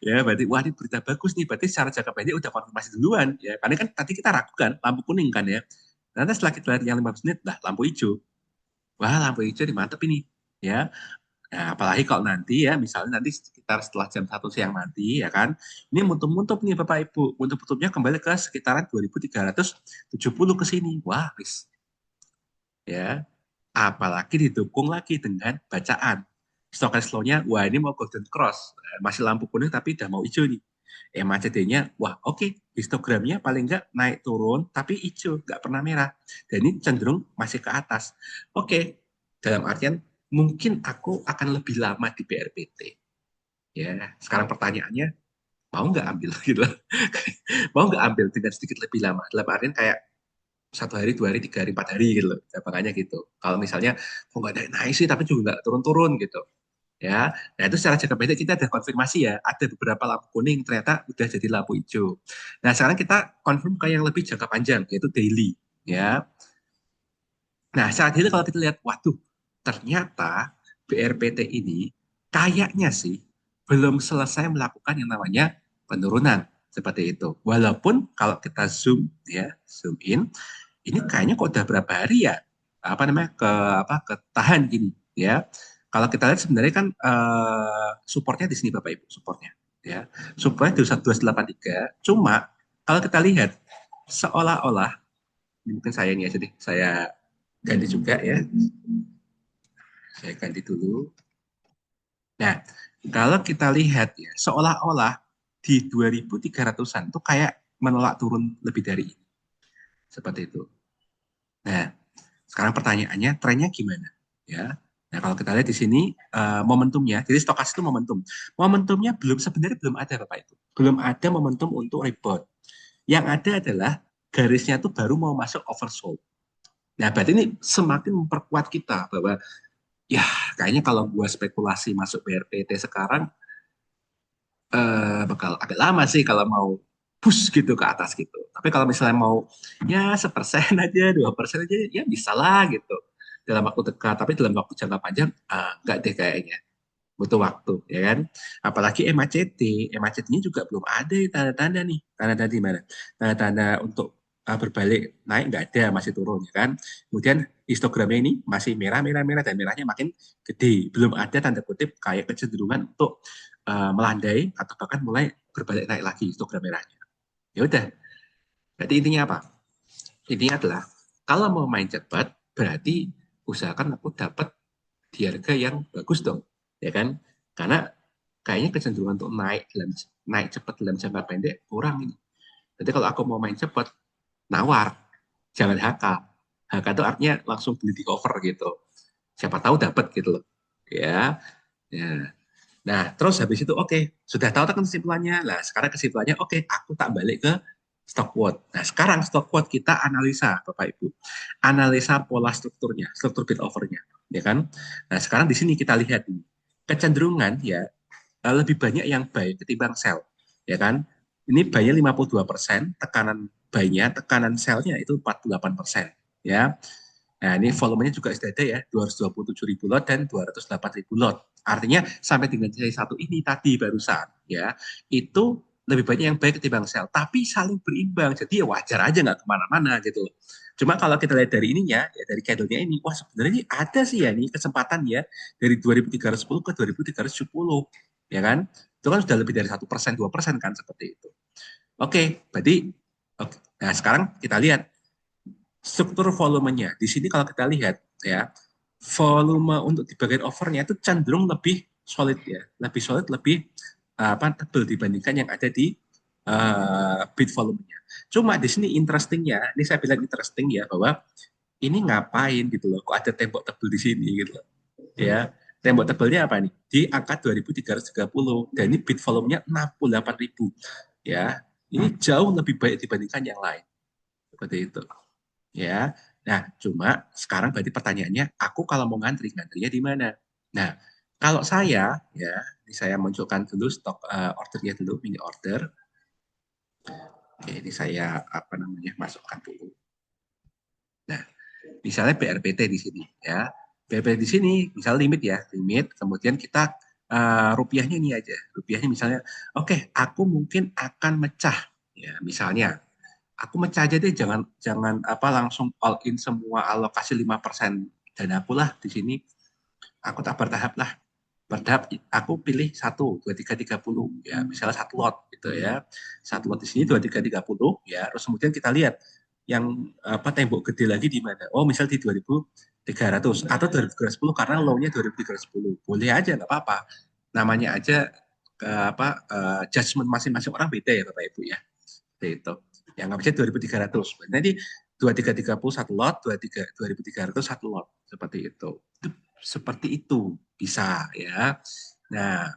Ya, berarti wah ini berita bagus nih, berarti secara jangka pendek udah konfirmasi duluan ya. Karena kan tadi kita ragukan lampu kuning kan ya. Nanti setelah kita lihat yang 15 menit, lah lampu hijau. Wah, lampu hijau dimantep ini ya. Nah, apalagi kalau nanti ya, misalnya nanti sekitar setelah jam 1 siang nanti, ya kan, ini muntuk-muntuk nih Bapak Ibu, muntuk-muntupnya kembali ke sekitaran 2370 ke sini. Wah, bis. Ya, apalagi didukung lagi dengan bacaan. Stochastic slow-nya, wah ini mau golden cross, masih lampu kuning tapi udah mau hijau nih. MACD-nya, wah oke, histogramnya paling nggak naik turun tapi hijau, nggak pernah merah. Dan ini cenderung masih ke atas. Oke, dalam artian mungkin aku akan lebih lama di BRPT. Ya, sekarang pertanyaannya, mau nggak ambil gitu? Mau nggak ambil dengan sedikit lebih lama? Dalam artian kayak 1 hari, 2 hari, 3 hari, 4 hari gitu loh. Makanya gitu. Kalau misalnya kok nggak naik sih tapi juga nggak turun-turun gitu. Ya, nah itu secara jangka pendek kita ada konfirmasi ya, ada beberapa lampu kuning ternyata udah jadi lampu hijau. Nah sekarang kita confirm ke yang lebih jangka panjang yaitu daily. Ya, nah saat ini kalau kita lihat, waduh, ternyata BRPT ini kayaknya sih belum selesai melakukan yang namanya penurunan seperti itu. Walaupun kalau kita zoom ya, zoom in, ini kayaknya kok udah berapa hari ya apa namanya ketahan gini ya. Kalau kita lihat sebenarnya kan supportnya di sini Bapak Ibu, supportnya ya. Supportnya di 1283. Cuma kalau kita lihat seolah-olah, mungkin saya ini aja deh, saya ganti juga ya. Saya ganti dulu. Nah, kalau kita lihat ya, seolah-olah di 2300-an itu kayak menolak turun lebih dari ini. Seperti itu. Nah, sekarang pertanyaannya, trennya gimana? Ya. Nah, kalau kita lihat di sini momentumnya, jadi stokastik itu momentum. Momentumnya sebenarnya belum ada Bapak itu. Belum ada momentum untuk rebound. Yang ada adalah garisnya itu baru mau masuk oversold. Nah, berarti ini semakin memperkuat kita bahwa Ya, kayaknya kalau gua spekulasi masuk BRPT sekarang bakal agak lama sih kalau mau push gitu ke atas gitu. Tapi kalau misalnya mau ya 1% aja, 2% aja, ya bisa lah gitu. Dalam waktu dekat, tapi dalam waktu jangka panjang, nggak deh kayaknya. Butuh waktu, ya kan? Apalagi MACT, MACT-nya juga belum ada tanda-tanda nih. Tanda-tanda di mana? Tanda-tanda untuk berbalik naik nggak ada, masih turun, ya kan? Kemudian histogramnya ini masih merah, merah, merah, dan merahnya makin gede. Belum ada tanda kutip kayak kecenderungan untuk melandai atau bahkan mulai berbalik naik lagi histogram merahnya. Ya udah, berarti intinya apa? Intinya adalah kalau mau main cepat, berarti usahakan aku dapat di harga yang bagus dong, ya kan? Karena kayaknya kecenderungan untuk naik cepat dalam jangka pendek kurang ini. Jadi kalau aku mau main cepat, nawar, jangan HK. HK itu artinya langsung beli di cover gitu. Siapa tahu dapat gitu loh. Ya, ya. Nah, terus habis itu sudah tahu kan kesimpulannya. Nah, sekarang kesimpulannya aku tak balik ke stock quote. Nah, sekarang stock quote kita analisa, Bapak Ibu. Analisa pola strukturnya, struktur bid overnya, ya kan? Nah, sekarang di sini kita lihat nih. Kecenderungan ya lebih banyak yang buy ketimbang sell, ya kan? Ini buy-nya 52%, tekanan buy-nya, tekanan sell-nya itu 48%, ya. Nah, ini volumenya juga sudah ada ya, 227 ribu lot dan 208 ribu lot. Artinya sampai dengan seri satu ini tadi barusan, ya, itu lebih banyak yang baik ketimbang sell, tapi saling berimbang. Jadi ya wajar aja nggak kemana-mana gitu. Cuma kalau kita lihat dari ininya, ya dari candle-nya ini, wah sebenarnya ada sih ya nih kesempatan ya dari 2310 ke 2370, ya kan? Itu kan sudah lebih dari 1%, 2% kan seperti itu. Berarti oke. Nah sekarang kita lihat struktur volumenya. Di sini kalau kita lihat ya, volume untuk di bagian overnya itu cenderung lebih solid ya, lebih solid, lebih tebal dibandingkan yang ada di bid volumenya. Cuma di sini interestingnya, ini saya bilang interesting ya bahwa ini ngapain gitu loh, kok ada tembok tebal di sini gitu loh. Ya, tembok tebalnya apa nih? Di angka 2330 dan ini bid volumenya 68.000 ya. Ini jauh lebih baik dibandingkan yang lain. Seperti itu ya. Nah, cuma sekarang berarti pertanyaannya, aku kalau mau ngantri, ngantrinya di mana? Nah, kalau saya, ya, ini saya munculkan dulu stok ordernya dulu, mini order. Oke, ini saya apa namanya masukkan dulu. Nah, misalnya BRPT di sini, ya. BRPT di sini, misal limit ya, limit. Kemudian kita rupiahnya ini aja, rupiahnya misalnya, aku mungkin akan mecah, ya, misalnya aku mecah aja deh, jangan jangan apa langsung all in semua alokasi 5% dan aku lah di sini, aku tak bertahap lah, bertahap aku pilih 1 2 3 30 ya, misalnya satu lot gitu ya, satu lot di sini 2 3 30 ya, terus kemudian kita lihat yang tembok gede lagi di mana, misal di 2300 atau 2310 karena low-nya 2310 boleh aja, nggak apa-apa, namanya aja judgement masing-masing orang beda ya Bapak Ibu ya. Itu yang nggak bisa 2.300. Nanti 2.330 satu lot, 2.300 satu lot, seperti itu. Seperti itu bisa ya. Nah,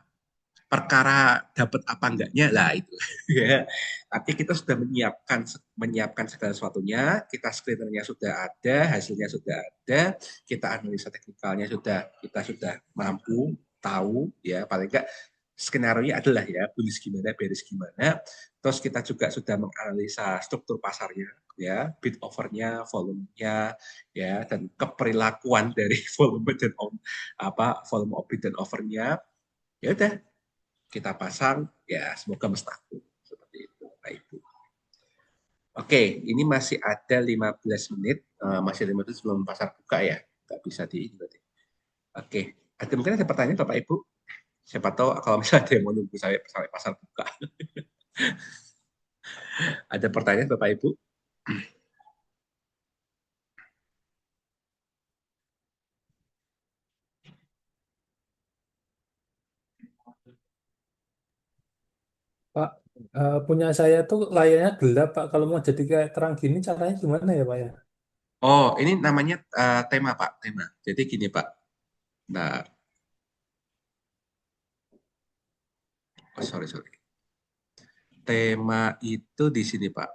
perkara dapat apa enggaknya lah itu. Ya. Tapi kita sudah menyiapkan segala sesuatunya, kita screenernya sudah ada, hasilnya sudah ada, kita analisa teknikalnya kita sudah mampu tahu ya, paling enggak skenario adalah ya bullish gimana, bearish gimana. Terus kita juga sudah menganalisa struktur pasarnya, ya, bid overnya, volumenya, ya, dan keperilakuan dari volume dan volume of bid dan overnya. Ya udah, kita pasang, ya semoga mestabil seperti itu, Pak Ibu. Ini masih ada 15 menit, masih 15 menit sebelum pasar buka ya, nggak bisa di ini berarti. Mungkin ada pertanyaan Bapak Ibu? Siapa tahu kalau misalnya ada yang mau nunggu sampai pasar buka. Ada pertanyaan Bapak Ibu? Pak, punya saya tuh layarnya gelap, Pak. Kalau mau jadi kayak terang gini, caranya gimana ya, Pak ya? Ini namanya tema Pak, tema. Jadi gini Pak. Nah, sorry sorry. Tema itu di sini Pak.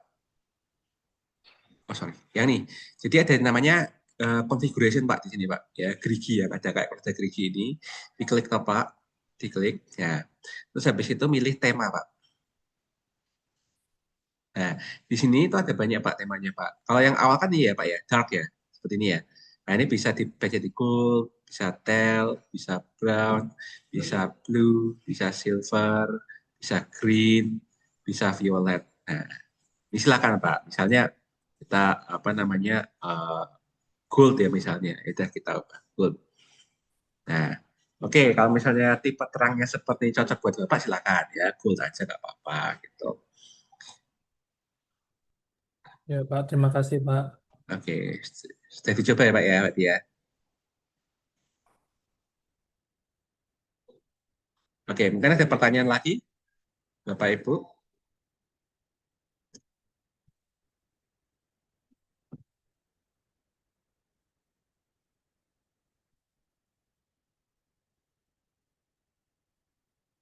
Sorry. Yang nih. Jadi ada namanya configuration Pak di sini Pak, ya gerigi yang ada kayak kerja gerigi ini, diklik toh Pak, diklik, ya. Terus habis itu milih tema Pak. Nah, di sini itu ada banyak Pak temanya Pak. Kalau yang awal kan ini ya Pak ya, dark ya, seperti ini ya. Nah ini bisa dibaca di gold, bisa teal, bisa brown, bisa blue, bisa silver, bisa green, bisa violet. Nah, ini silakan Pak. Misalnya kita apa namanya gold ya misalnya, itu kita ubah gold. Nah, oke kalau misalnya tipe terangnya seperti cocok buat Bapak silakan ya gold aja nggak apa-apa gitu. Ya, Pak. Terima kasih, Pak. Oke, sudah dicoba ya Pak ya, berarti ya. Oke, mungkin ada pertanyaan lagi, Bapak Ibu.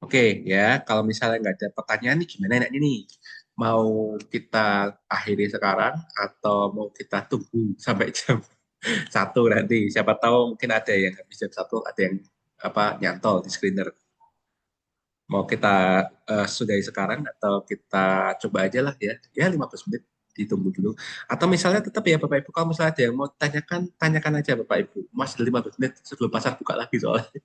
Oke, ya, kalau misalnya nggak ada pertanyaan nih, gimana enaknya nih? Mau kita akhiri sekarang atau mau kita tunggu sampai jam 1 nanti? Siapa tahu mungkin ada yang habis jam 1, ada yang apa nyantol di screener. Mau kita sudahi sekarang atau kita coba aja lah ya, ya 15 menit ditunggu dulu. Atau misalnya tetap ya Bapak Ibu, kalau misalnya ada yang mau tanyakan, tanyakan aja Bapak Ibu. Masih 15 menit sebelum pasar buka lagi soalnya.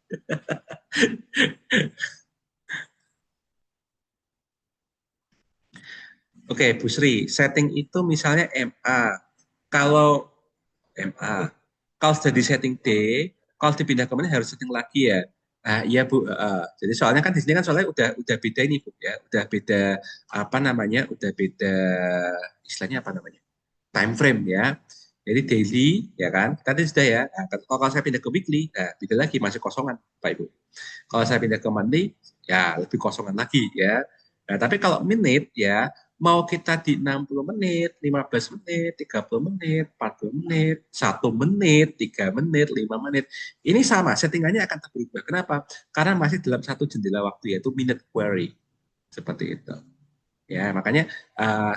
Oke, Bu Sri, setting itu misalnya MA. Kalau MA, kalau sudah di setting D, kalau dipindah ke mana harus setting lagi ya. Nah, iya Bu. Jadi soalnya kan di sini kan soalnya udah beda ini Bu ya, udah beda apa namanya, udah beda istilahnya apa namanya, time frame ya. Jadi daily ya kan, tadi sudah ya. Nah, kalau saya pindah ke weekly, nah beda lagi masih kosongan Pak Ibu. Kalau saya pindah ke monthly, ya lebih kosongan lagi ya. Nah, tapi kalau menit ya, mau kita di 60 menit, 15 menit, 30 menit, 40 menit, 1 menit, 3 menit, 5 menit. Ini sama, settingannya akan berubah. Kenapa? Karena masih dalam satu jendela waktu, yaitu minute query. Seperti itu. Ya, makanya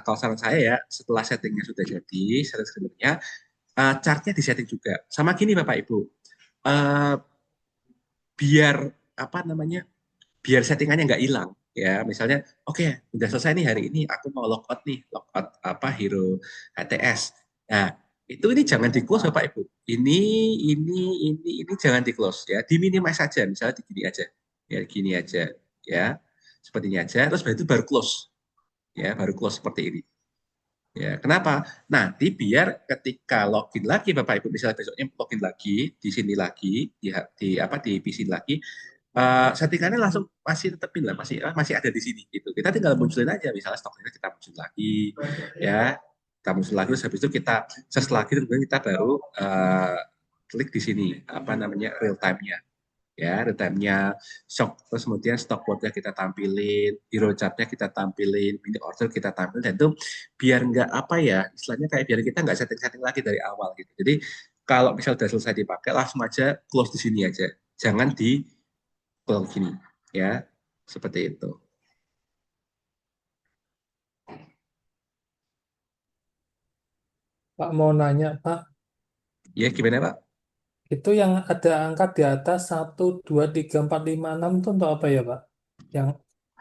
kalau saran saya ya, setelah settingnya sudah jadi, setting screenernya, chartnya disetting juga. Sama gini Bapak Ibu, uh, biar apa namanya, biar settingannya nggak hilang ya misalnya oke udah selesai nih hari ini aku mau logout nih logout apa Hero HTS. Nah itu ini jangan di close Bapak Ibu, ini jangan di close ya, di minimize saja misalnya di gini aja ya, gini aja ya, seperti ini aja, terus itu baru close ya, baru close seperti ini ya. Kenapa? Nanti biar ketika login lagi Bapak Ibu, misalnya besoknya login lagi di sini lagi di apa di PC lagi, settingannya langsung masih tetap bilang masih masih ada di sini gitu. Kita tinggal munculin aja misalnya stoknya kita muncul lagi ya. Kita muncul lagi terus habis itu kita search lagi, kemudian kita baru klik di sini apa namanya real time-nya ya, real time-nya stock, terus kemudian stock quote-nya kita tampilin, hero chart-nya kita tampilin, mini order kita tampilin, dan itu biar nggak apa ya, istilahnya kayak biar kita nggak setting-setting lagi dari awal gitu. Jadi kalau misal udah selesai dipakai, langsung aja close di sini aja, jangan di close gini ya, seperti itu. Pak mau nanya, Pak, Ya gimana Pak? itu yang ada angka di atas 1, 2, 3, 4, 5, 6 itu untuk apa ya, Pak? Yang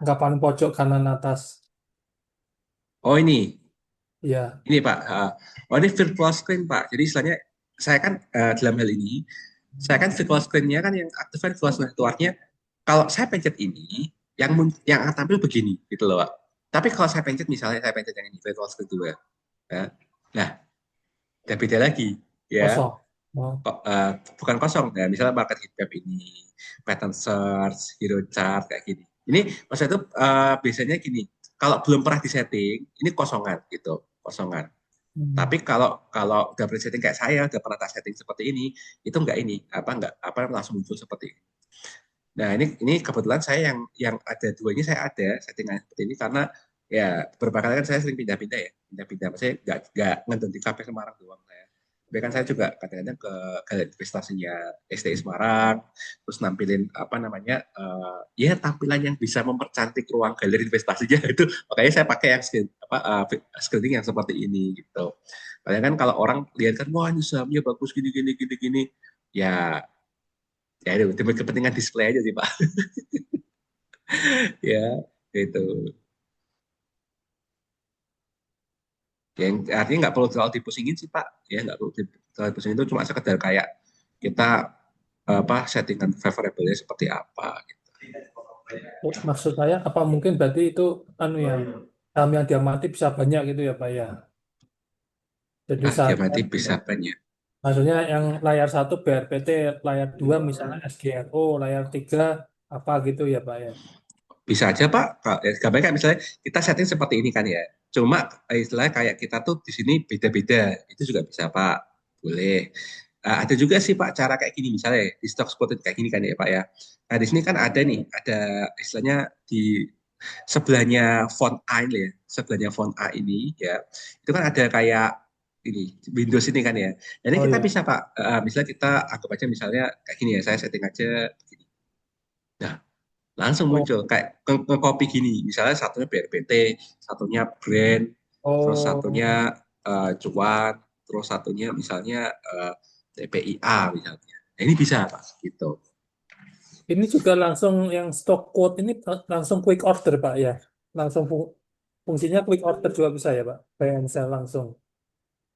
angka paling pojok kanan atas. Oh Ya, ini Pak. Oh ini virtual screen Pak. Jadi istilahnya saya kan dalam hal ini, saya kan virtual screen-nya kan yang aktifkan virtual screen network-nya. Kalau saya pencet ini, yang akan tampil begini gitu loh Pak. Tapi kalau saya pencet misalnya saya pencet yang ini virtual screen 2, ya. Nah, udah beda lagi ya. kosong. Oh, Bukan kosong ya, misalnya market heat map ini, pattern search, hero chart kayak gini. Ini maksudnya itu biasanya gini, kalau belum pernah disetting ini kosongan gitu, kosongan. hmm. Tapi kalau kalau udah pernah setting kayak saya, udah pernah setting seperti itu enggak ini apa enggak apa langsung muncul seperti ini. Nah ini kebetulan saya yang ada dua ini, saya ada settingan seperti ini karena ya beberapa kali kan saya sering pindah-pindah ya, pindah-pindah. Maksudnya enggak ngedon di KP Semarang doang saya. Kan saya juga kadang-kadang ke galeri investasinya STI Semarang, terus nampilin apa namanya, ya tampilan yang bisa mempercantik ruang galeri investasinya itu, makanya saya pakai yang screening yang seperti ini gitu. Padahal kan kalau orang lihat kan, wah ini sahamnya bagus gini gini gini gini, ya ya itu demi kepentingan display aja sih Pak. Ya itu. Yang artinya nggak perlu terlalu dipusingin sih Pak, ya nggak perlu terlalu dipusingin, itu cuma sekedar kayak kita apa settingan favorable-nya seperti apa gitu. Oh, maksud saya apa mungkin berarti itu anu ya saham yang diamati bisa banyak gitu ya Pak ya. Jadi Ah, dia sahamnya mati bisa banyak. maksudnya yang layar satu BRPT, layar dua misalnya SGRO, layar tiga apa gitu ya Pak ya. Bisa aja Pak, gambarnya kayak misalnya kita setting seperti ini kan ya. Cuma istilahnya kayak kita tuh di sini beda-beda, itu juga bisa Pak, boleh. Ada juga sih Pak cara kayak gini misalnya di stock spot kayak gini kan ya Pak ya. Nah di sini kan ada nih, ada istilahnya di sebelahnya font A ini ya, sebelahnya font A ini ya, itu kan ada kayak ini Windows ini kan ya. Jadi Oh kita ya. bisa Pak, misalnya kita anggap aja misalnya kayak gini ya, saya setting aja begini. Nah, langsung Oh, muncul kayak nge-copy gini, misalnya satunya BRPT, satunya brand, terus oh, satunya cuan, terus satunya misalnya TPIA misalnya. Nah, ini bisa Pak, gitu. ini juga langsung yang stock quote ini langsung quick order Pak ya. Langsung fungsinya quick order juga bisa ya Pak. Buy and sell langsung.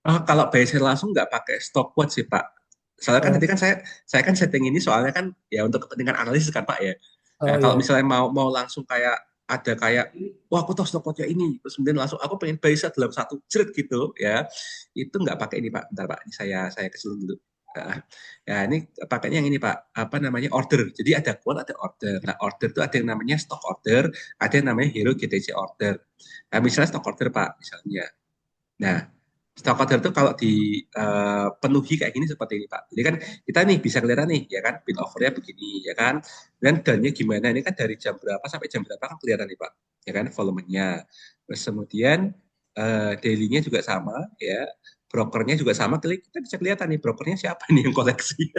Kalau BSR langsung nggak pakai stop watch sih Pak. Soalnya kan Oh, nanti kan saya kan setting ini soalnya kan ya untuk kepentingan analisis kan Pak ya. oh Kalau ya. misalnya mau mau langsung kayak ada kayak wah aku tahu stop watchnya ini terus kemudian langsung aku pengen buy set dalam satu jerit gitu ya, itu nggak pakai ini Pak. Bentar Pak, ini saya kecil dulu. Nah, ya ini pakainya yang ini Pak, apa namanya, order. Jadi ada quote, ada order. Nah order itu ada yang namanya stock order, ada yang namanya hero GTC order. Nah misalnya stock order Pak misalnya. Nah, stock order itu kalau dipenuhi kayak gini seperti ini Pak. Jadi kan kita nih bisa kelihatan nih ya kan, bill overnya begini ya kan. Dan dannya gimana, ini kan dari jam berapa sampai jam berapa kan kelihatan nih Pak. Ya kan volumenya. Terus kemudian daily-nya juga sama ya. Brokernya juga sama, kita bisa kelihatan nih brokernya siapa nih yang koleksi.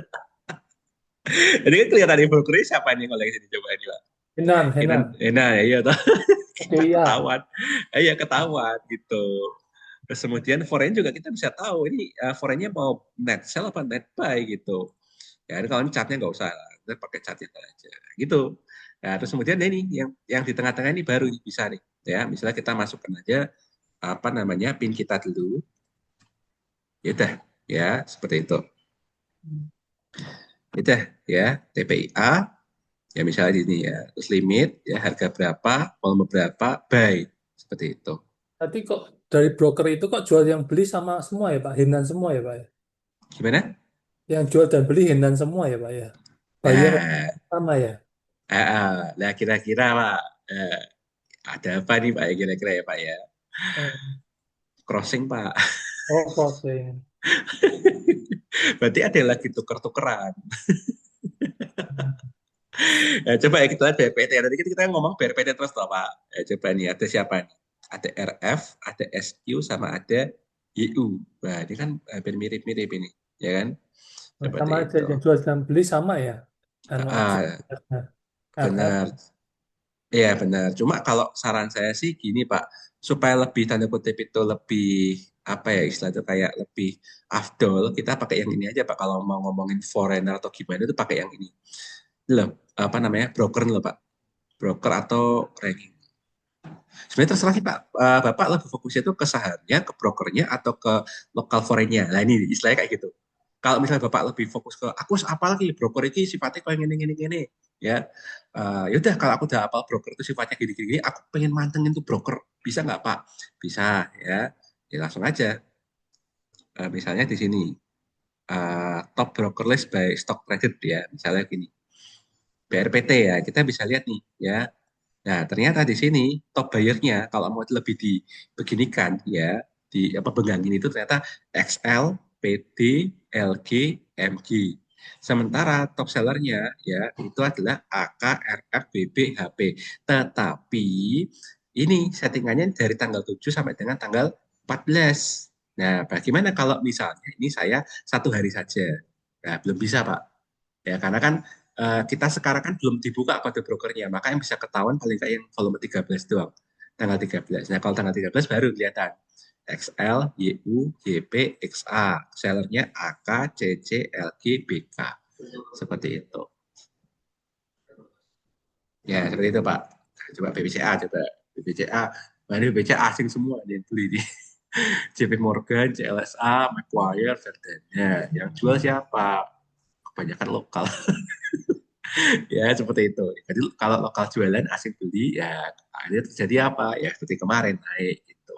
Jadi kan kelihatan nih brokernya siapa nih yang koleksi, coba ini Pak. Henan, Enak, Henan. enak ya, iya toh. Oke, iya. Ketahuan. Iya ketahuan gitu. Terus kemudian foreign juga kita bisa tahu ini foreignnya mau net sell apa net buy gitu. Ya, kalau ini chartnya nggak usah, kita pakai chart itu aja gitu. Nah, terus kemudian ini yang di tengah-tengah ini baru bisa nih, ya. Misalnya kita masukkan aja apa namanya pin kita dulu, ya udah, ya seperti itu. Ya udah, ya TPIA, ya misalnya di sini ya, terus limit, ya harga berapa, volume berapa, buy seperti itu. Tadi kok dari broker itu kok jual yang beli sama semua ya Pak? Henan semua ya Pak ya? Gimana? Yang jual dan beli Henan semua ya Pak ya? Buyer Nah, sama ya? nah kira-kira Pak, ada apa nih Pak ya kira-kira ya Pak ya? Oh, Crossing Pak. oh closing. Berarti ada yang lagi tuker-tukeran. Ya, coba ya kita lihat BRPT. Tadi kita ngomong BRPT terus toh Pak. Ya, coba nih ada siapa nih? Ada RF, ada SQ, sama ada YU. Nah ini kan hampir mirip-mirip ini, ya kan? Nah, Seperti sama aja itu. yang jual dan beli sama ya? Anu Ah, aktivitasnya. RF. benar. Iya benar. Cuma kalau saran saya sih gini Pak, supaya lebih tanda kutip itu lebih apa ya istilah itu kayak lebih afdol, kita pakai yang ini aja Pak. Kalau mau ngomongin foreigner atau gimana itu pakai yang ini. Ini loh, apa namanya, broker loh Pak, broker atau ranking. Sebenarnya terserah sih Pak, Bapak lebih fokusnya itu ke sahamnya, ke brokernya, atau ke lokal foreignnya. Nah ini istilahnya kayak gitu. Kalau misalnya Bapak lebih fokus ke, aku apa lagi, broker ini sifatnya kayak gini, ya. Ya udah kalau aku udah apal broker itu sifatnya gini, aku pengen mantengin tuh broker, bisa nggak Pak? Bisa ya, ya langsung aja. Misalnya di sini, top broker list by stock traded ya, misalnya gini. BRPT ya, kita bisa lihat nih ya. Nah, ternyata di sini top buyer-nya kalau mau lebih dibeginikan ya, di apa benggangin itu ternyata XL, PD, LG, MG. Sementara top sellernya ya itu adalah AK, RF, BB, HP. Tetapi ini settingannya dari tanggal 7 sampai dengan tanggal 14. Nah, bagaimana kalau misalnya ini saya 1 hari saja? Nah, belum bisa, Pak. Ya, karena kan kita sekarang kan belum dibuka kode brokernya, maka yang bisa ketahuan paling kayak yang volume 13 doang, tanggal 13. Nah, kalau tanggal 13 baru kelihatan XL, YU, YP, XA, sellernya AK, CC, LG, BK. Seperti itu. Ya, seperti itu, Pak. Coba BBCA, coba BBCA. Mana BBCA asing semua yang beli di JP Morgan, CLSA, Macquarie, Verdania. Yang jual siapa? Kebanyakan lokal. Ya, seperti itu. Jadi kalau lokal jualan, asing beli, ya akhirnya terjadi apa? Ya seperti kemarin naik gitu.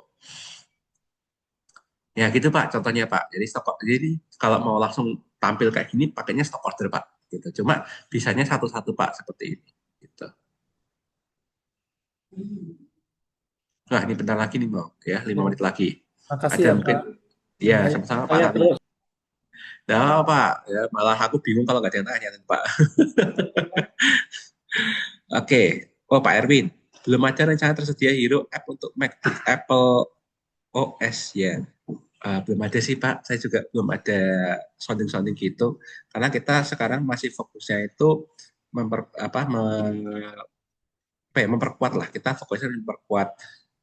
Ya gitu Pak, contohnya Pak. Jadi kalau mau langsung tampil kayak gini, pakainya stock order Pak. Gitu. Cuma bisanya satu-satu Pak seperti ini. Gitu. Nah ini bentar lagi nih mau ya 5 menit lagi. Makasih Ada ya mungkin Pak. ya Tanya, sama-sama Pak tanya Tani. terus. Nah Pak, ya, malah aku bingung kalau nggak ada yang tanya nih, Pak. Oke, oh Pak Erwin, belum ada rencana tersedia Hero app untuk MacBook Apple OS ya. Belum ada sih Pak, saya juga belum ada sounding-sounding gitu. Karena kita sekarang masih fokusnya itu memperkuat lah. Kita fokusnya memperkuat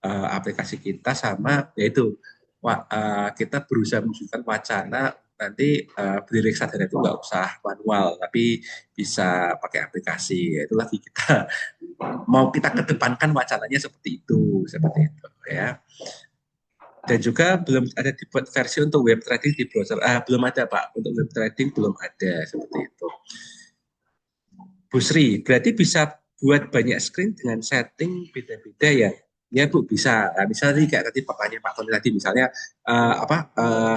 aplikasi kita sama yaitu kita berusaha menunjukkan wacana nanti beli reksadana itu nggak usah manual, tapi bisa pakai aplikasi. Itu lagi kita mau kita kedepankan wacananya seperti itu ya. Dan juga belum ada dibuat versi untuk web trading di browser. Belum ada Pak, untuk web trading belum ada seperti itu. Bu Sri, berarti bisa buat banyak screen dengan setting beda-beda ya? Ya Bu, bisa. Nah, misalnya kayak tadi pertanyaan Pak Tony tadi, misalnya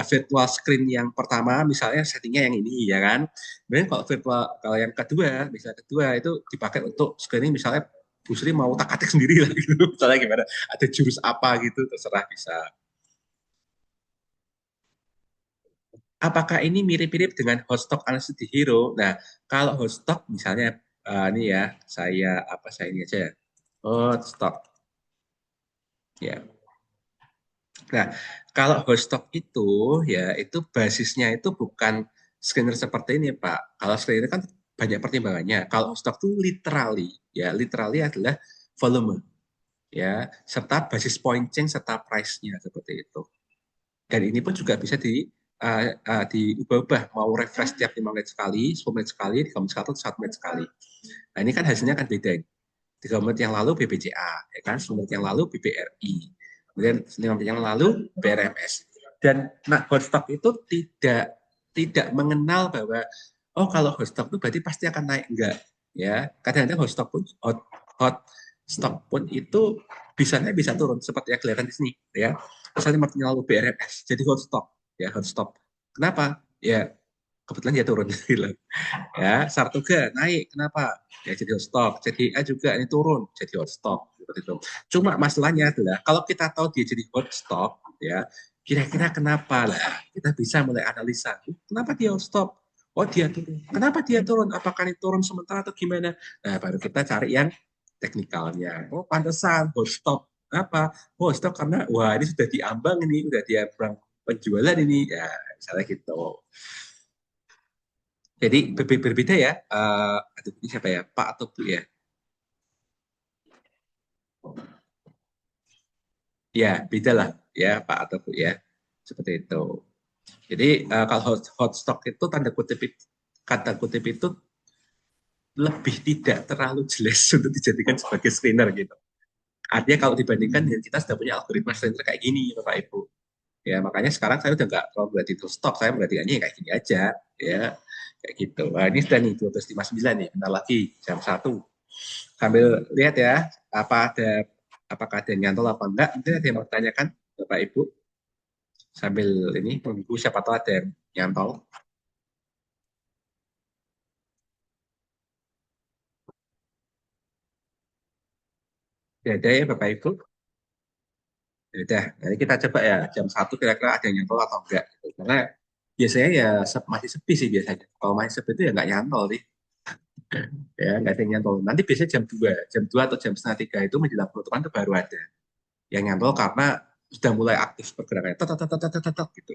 virtual screen yang pertama, misalnya settingnya yang ini ya kan. Kemudian kalau yang kedua, misalnya kedua itu dipakai untuk screening misalnya Bu Sri mau tak-atik sendiri lah gitu, misalnya gimana, ada jurus apa gitu, terserah bisa. Apakah ini mirip-mirip dengan Hotstock analysis di Hero? Nah, kalau Hotstock misalnya ini ya, saya ini aja ya. Hotstock ya. Nah, kalau Hotstock itu ya itu basisnya itu bukan scanner seperti ini, Pak. Kalau scanner kan banyak pertimbangannya. Kalau Hotstock itu literally adalah volume ya, serta basis point change serta price-nya seperti itu. Dan ini pun juga bisa diubah-ubah, mau refresh tiap 5 menit sekali, 10 menit sekali, 3 menit sekali, 1 menit sekali. Nah ini kan hasilnya kan beda. 3 menit yang lalu BBCA, ya kan? 10 menit yang lalu BBRI, kemudian 5 menit yang lalu BRMS. Dan hotstock itu tidak mengenal bahwa oh kalau hotstock itu berarti pasti akan naik, enggak ya. Kadang-kadang hot stock pun itu bisa turun seperti yang kelihatan di sini ya. Misalnya waktu lalu BRMS jadi hot stock ya, hot stock. Kenapa? Ya kebetulan dia turun ya. Sartoga naik, kenapa? Ya jadi hot stock. Jadi juga ini turun jadi hot stock seperti itu. Cuma masalahnya adalah kalau kita tahu dia jadi hot stock ya, kira-kira kenapa lah? Kita bisa mulai analisa. Kenapa dia hot stock? Oh dia turun. Kenapa dia turun? Apakah ini turun sementara atau gimana? Nah baru kita cari yang teknikalnya. Oh pantesan hot stock. Apa? Hot stock karena wah ini sudah diambang, ini sudah diambang penjualan ini. Ya misalnya gitu. Jadi berbeda ya. Aduh, ini siapa ya? Pak atau Bu ya? Ya, beda lah ya Pak atau Bu ya. Seperti itu. Jadi kalau hot stock itu kata kutip itu lebih tidak terlalu jelas untuk dijadikan sebagai screener gitu. Artinya kalau dibandingkan dengan kita sudah punya algoritma screener kayak gini Bapak Ibu. Ya makanya sekarang saya udah nggak terlalu berarti itu stok, saya berartikannya kayak gini aja ya. Kayak gitu. Nah, ini sudah nih 12.59 nih, bentar lagi jam 1. Sambil lihat ya, apakah ada yang nyantol apa enggak. Mungkin ada yang mau tanyakan Bapak Ibu sambil ini menunggu siapa tahu ada yang nyantol. Ya ada ya Bapak Ibu. Ya udah, nanti kita coba ya jam 1 kira-kira ada yang nyantol atau enggak. Karena biasanya ya masih sepi sih biasanya. Kalau masih sepi itu ya enggak nyantol nih. Ya nggak ada yang nyantol. Nanti biasanya jam 2 atau jam setengah 3 itu menjelang penutupan itu baru ada yang nyantol karena sudah mulai aktif pergerakannya, gitu.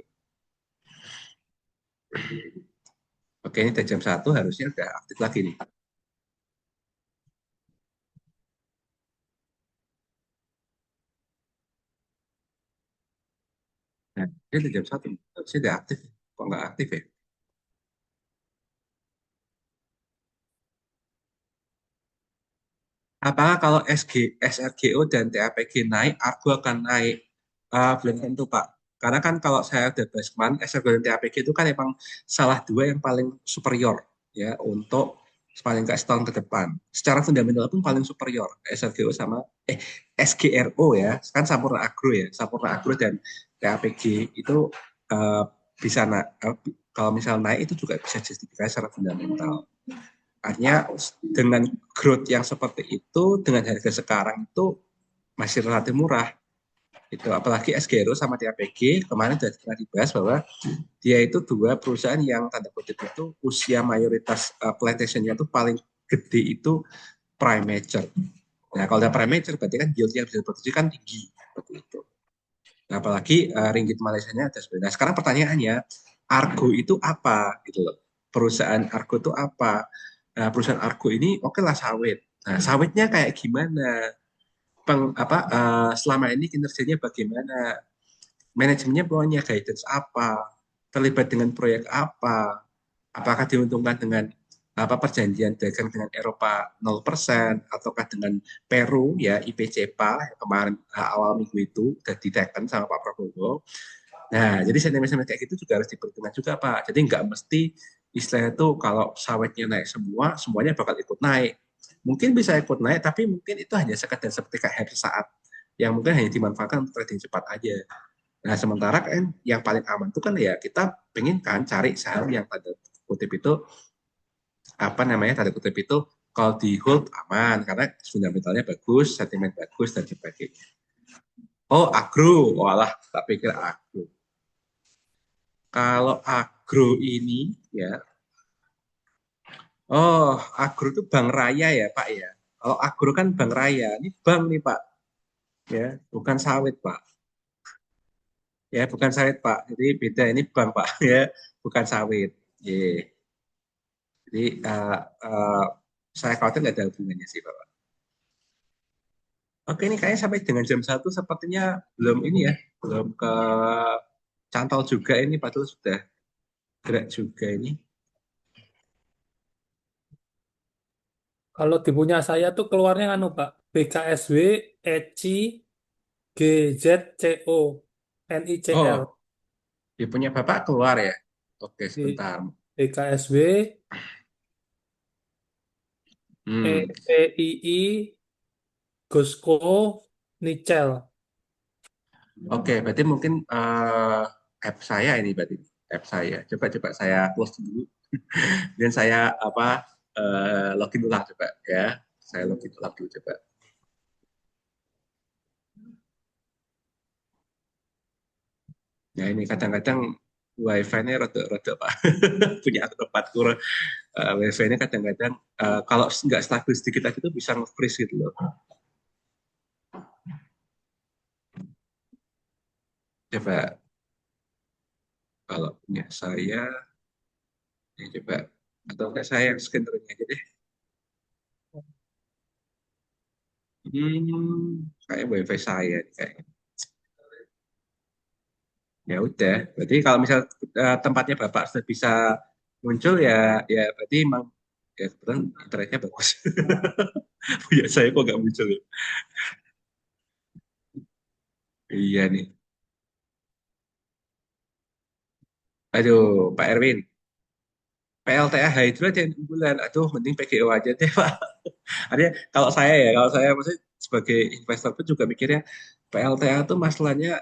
Oke, ini jam 1 harusnya udah aktif lagi nih. Nah, ini jam 1 harusnya udah aktif. Kok nggak aktif ya? Apakah kalau SRGO dan TAPG naik, Argo akan naik? Belum tentu, Pak. Karena kan kalau saya udah bahas kemarin, SRGO dan TAPG itu kan emang salah dua yang paling superior ya untuk paling nggak setahun ke depan. Secara fundamental pun paling superior SRGO sama SGRO ya, kan Sampurna Agro ya. Sampurna Agro dan TAPG itu eh, bisa kalau misal naik itu juga bisa justifikasi secara fundamental. Artinya dengan growth yang seperti itu dengan harga sekarang itu masih relatif murah. Itu apalagi SGRO sama TAPG kemarin sudah pernah dibahas bahwa dia itu dua perusahaan yang tanda kutip itu usia mayoritas plantationnya itu paling gede itu prime mature. Nah kalau udah prime mature berarti kan yield yang bisa diproduksi kan tinggi seperti itu. Nah, apalagi ringgit Malaysianya ada sebenarnya. Nah, sekarang pertanyaannya, Argo itu apa gitu loh? Perusahaan Argo itu apa? Nah, perusahaan Argo ini oke lah sawit. Nah, sawitnya kayak gimana? Selama ini kinerjanya bagaimana? Manajemennya punya guidance apa? Terlibat dengan proyek apa? Apakah diuntungkan dengan perjanjian dagang dengan Eropa 0% ataukah dengan Peru ya IPCPA yang kemarin awal minggu itu sudah diteken sama Pak Prabowo. Nah, jadi sentimen-sentimen kayak gitu juga harus diperhitungkan juga Pak. Jadi nggak mesti istilahnya itu kalau sawitnya naik semua, semuanya bakal ikut naik. Mungkin bisa ikut naik, tapi mungkin itu hanya sekedar seperti kayak saat yang mungkin hanya dimanfaatkan untuk trading cepat aja. Nah, sementara kan yang paling aman itu kan ya kita pengen kan cari saham yang tanda kutip itu tanda kutip itu kalau di hold aman karena fundamentalnya bagus, sentimen bagus dan sebagainya. Oh, agro, walah, tak pikir agro. Kalau agro ini ya, oh, agro itu bank raya ya Pak ya. Kalau agro kan bank raya, ini bank nih Pak, ya, bukan sawit Pak. Ya, bukan sawit Pak. Jadi beda ini bank Pak, ya, bukan sawit. Yeah. Jadi saya khawatir nggak ada hubungannya sih Pak. Oke, ini kayaknya sampai dengan jam 1 sepertinya belum ini ya, belum ke cantol juga ini, padahal sudah gerak juga ini. Kalau di punya saya tuh keluarnya anu Pak, BKSW, ECI, GZCO, NICL. Oh, dia punya Bapak keluar ya? Oke, Di sebentar. BKSW, Hmm, EPII, Gosco, Nicel. oke, berarti mungkin app saya ini berarti app saya. Coba saya close dulu dan saya login ulang coba ya. Saya login ulang dulu coba. Ya ini kadang-kadang wifi-nya rada-rada Pak. Punya tempat kurang. Wifi-nya kadang-kadang kalau nggak stabil sedikit lagi itu bisa nge-freeze gitu loh. Coba kalau punya saya, ya coba atau enggak saya yang scannernya aja deh. Kayak wifi saya nih, kayaknya. Ya udah, berarti kalau misal tempatnya Bapak sudah bisa muncul ya, ya berarti emang ya kebetulan internetnya bagus. Punya saya kok nggak muncul ya? Iya nih. Aduh, Pak Erwin, PLTA Hydro dan unggulan. Aduh, mending PGO aja deh, Pak. Artinya kalau saya maksudnya sebagai investor pun juga mikirnya PLTA itu masalahnya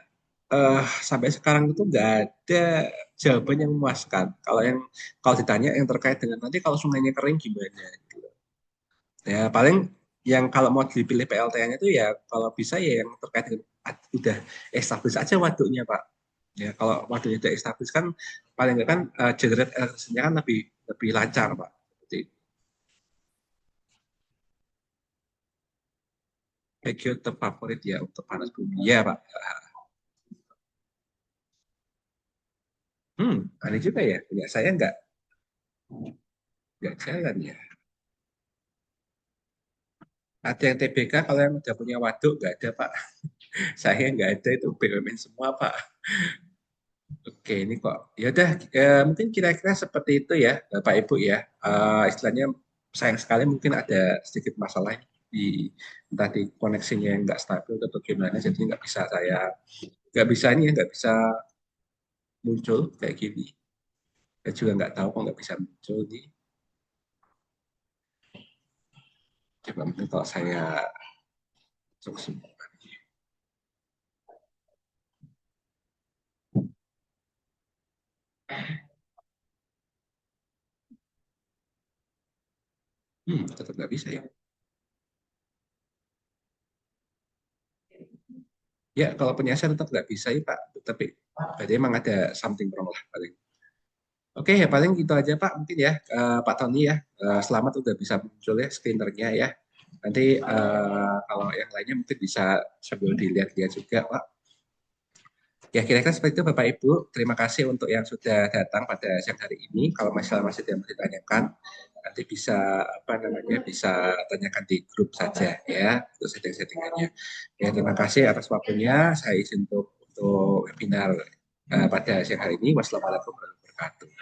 sampai sekarang itu nggak ada jawaban yang memuaskan. Kalau ditanya yang terkait dengan nanti kalau sungainya kering gimana? Gitu. Ya paling yang kalau mau dipilih PLTA-nya itu ya kalau bisa ya yang terkait dengan udah establis aja waduknya Pak. Ya kalau waduknya udah establis kan paling nggak kan generate electricity-nya kan lebih lebih lancar Pak. Seperti regio terfavorit ya untuk panas bumi ya Pak. Aneh juga ya. Punya saya nggak jalan ya. Ada yang TBK, kalau yang udah punya waduk nggak ada Pak. Saya nggak ada, itu BUMN semua Pak. Oke, ini kok. Ya udah, mungkin kira-kira seperti itu ya, Bapak Ibu ya. Istilahnya sayang sekali mungkin ada sedikit masalah di entah di koneksinya yang nggak stabil atau gimana, jadi nggak bisa ini ya, nggak bisa muncul kayak gini. Saya juga nggak tahu kok nggak bisa muncul nih. Coba mungkin kalau saya masuk semua. Tetap nggak bisa ya. Ya, kalau penyelesaian tetap nggak bisa ya Pak. Tapi berarti emang ada something wrong lah paling. Oke, ya paling gitu aja Pak mungkin ya. Pak Tony ya. Selamat udah bisa muncul ya screenernya ya. Nanti kalau yang lainnya mungkin bisa sambil dilihat-lihat juga Pak. Ya kira-kira seperti itu Bapak Ibu. Terima kasih untuk yang sudah datang pada siang hari ini. Kalau masalah masih ada yang mau ditanyakan, nanti bisa apa namanya bisa tanyakan di grup saja ya untuk setting-settingannya. Ya terima kasih atas waktunya. Saya izin untuk webinar pada siang hari ini. Wassalamualaikum warahmatullahi wabarakatuh.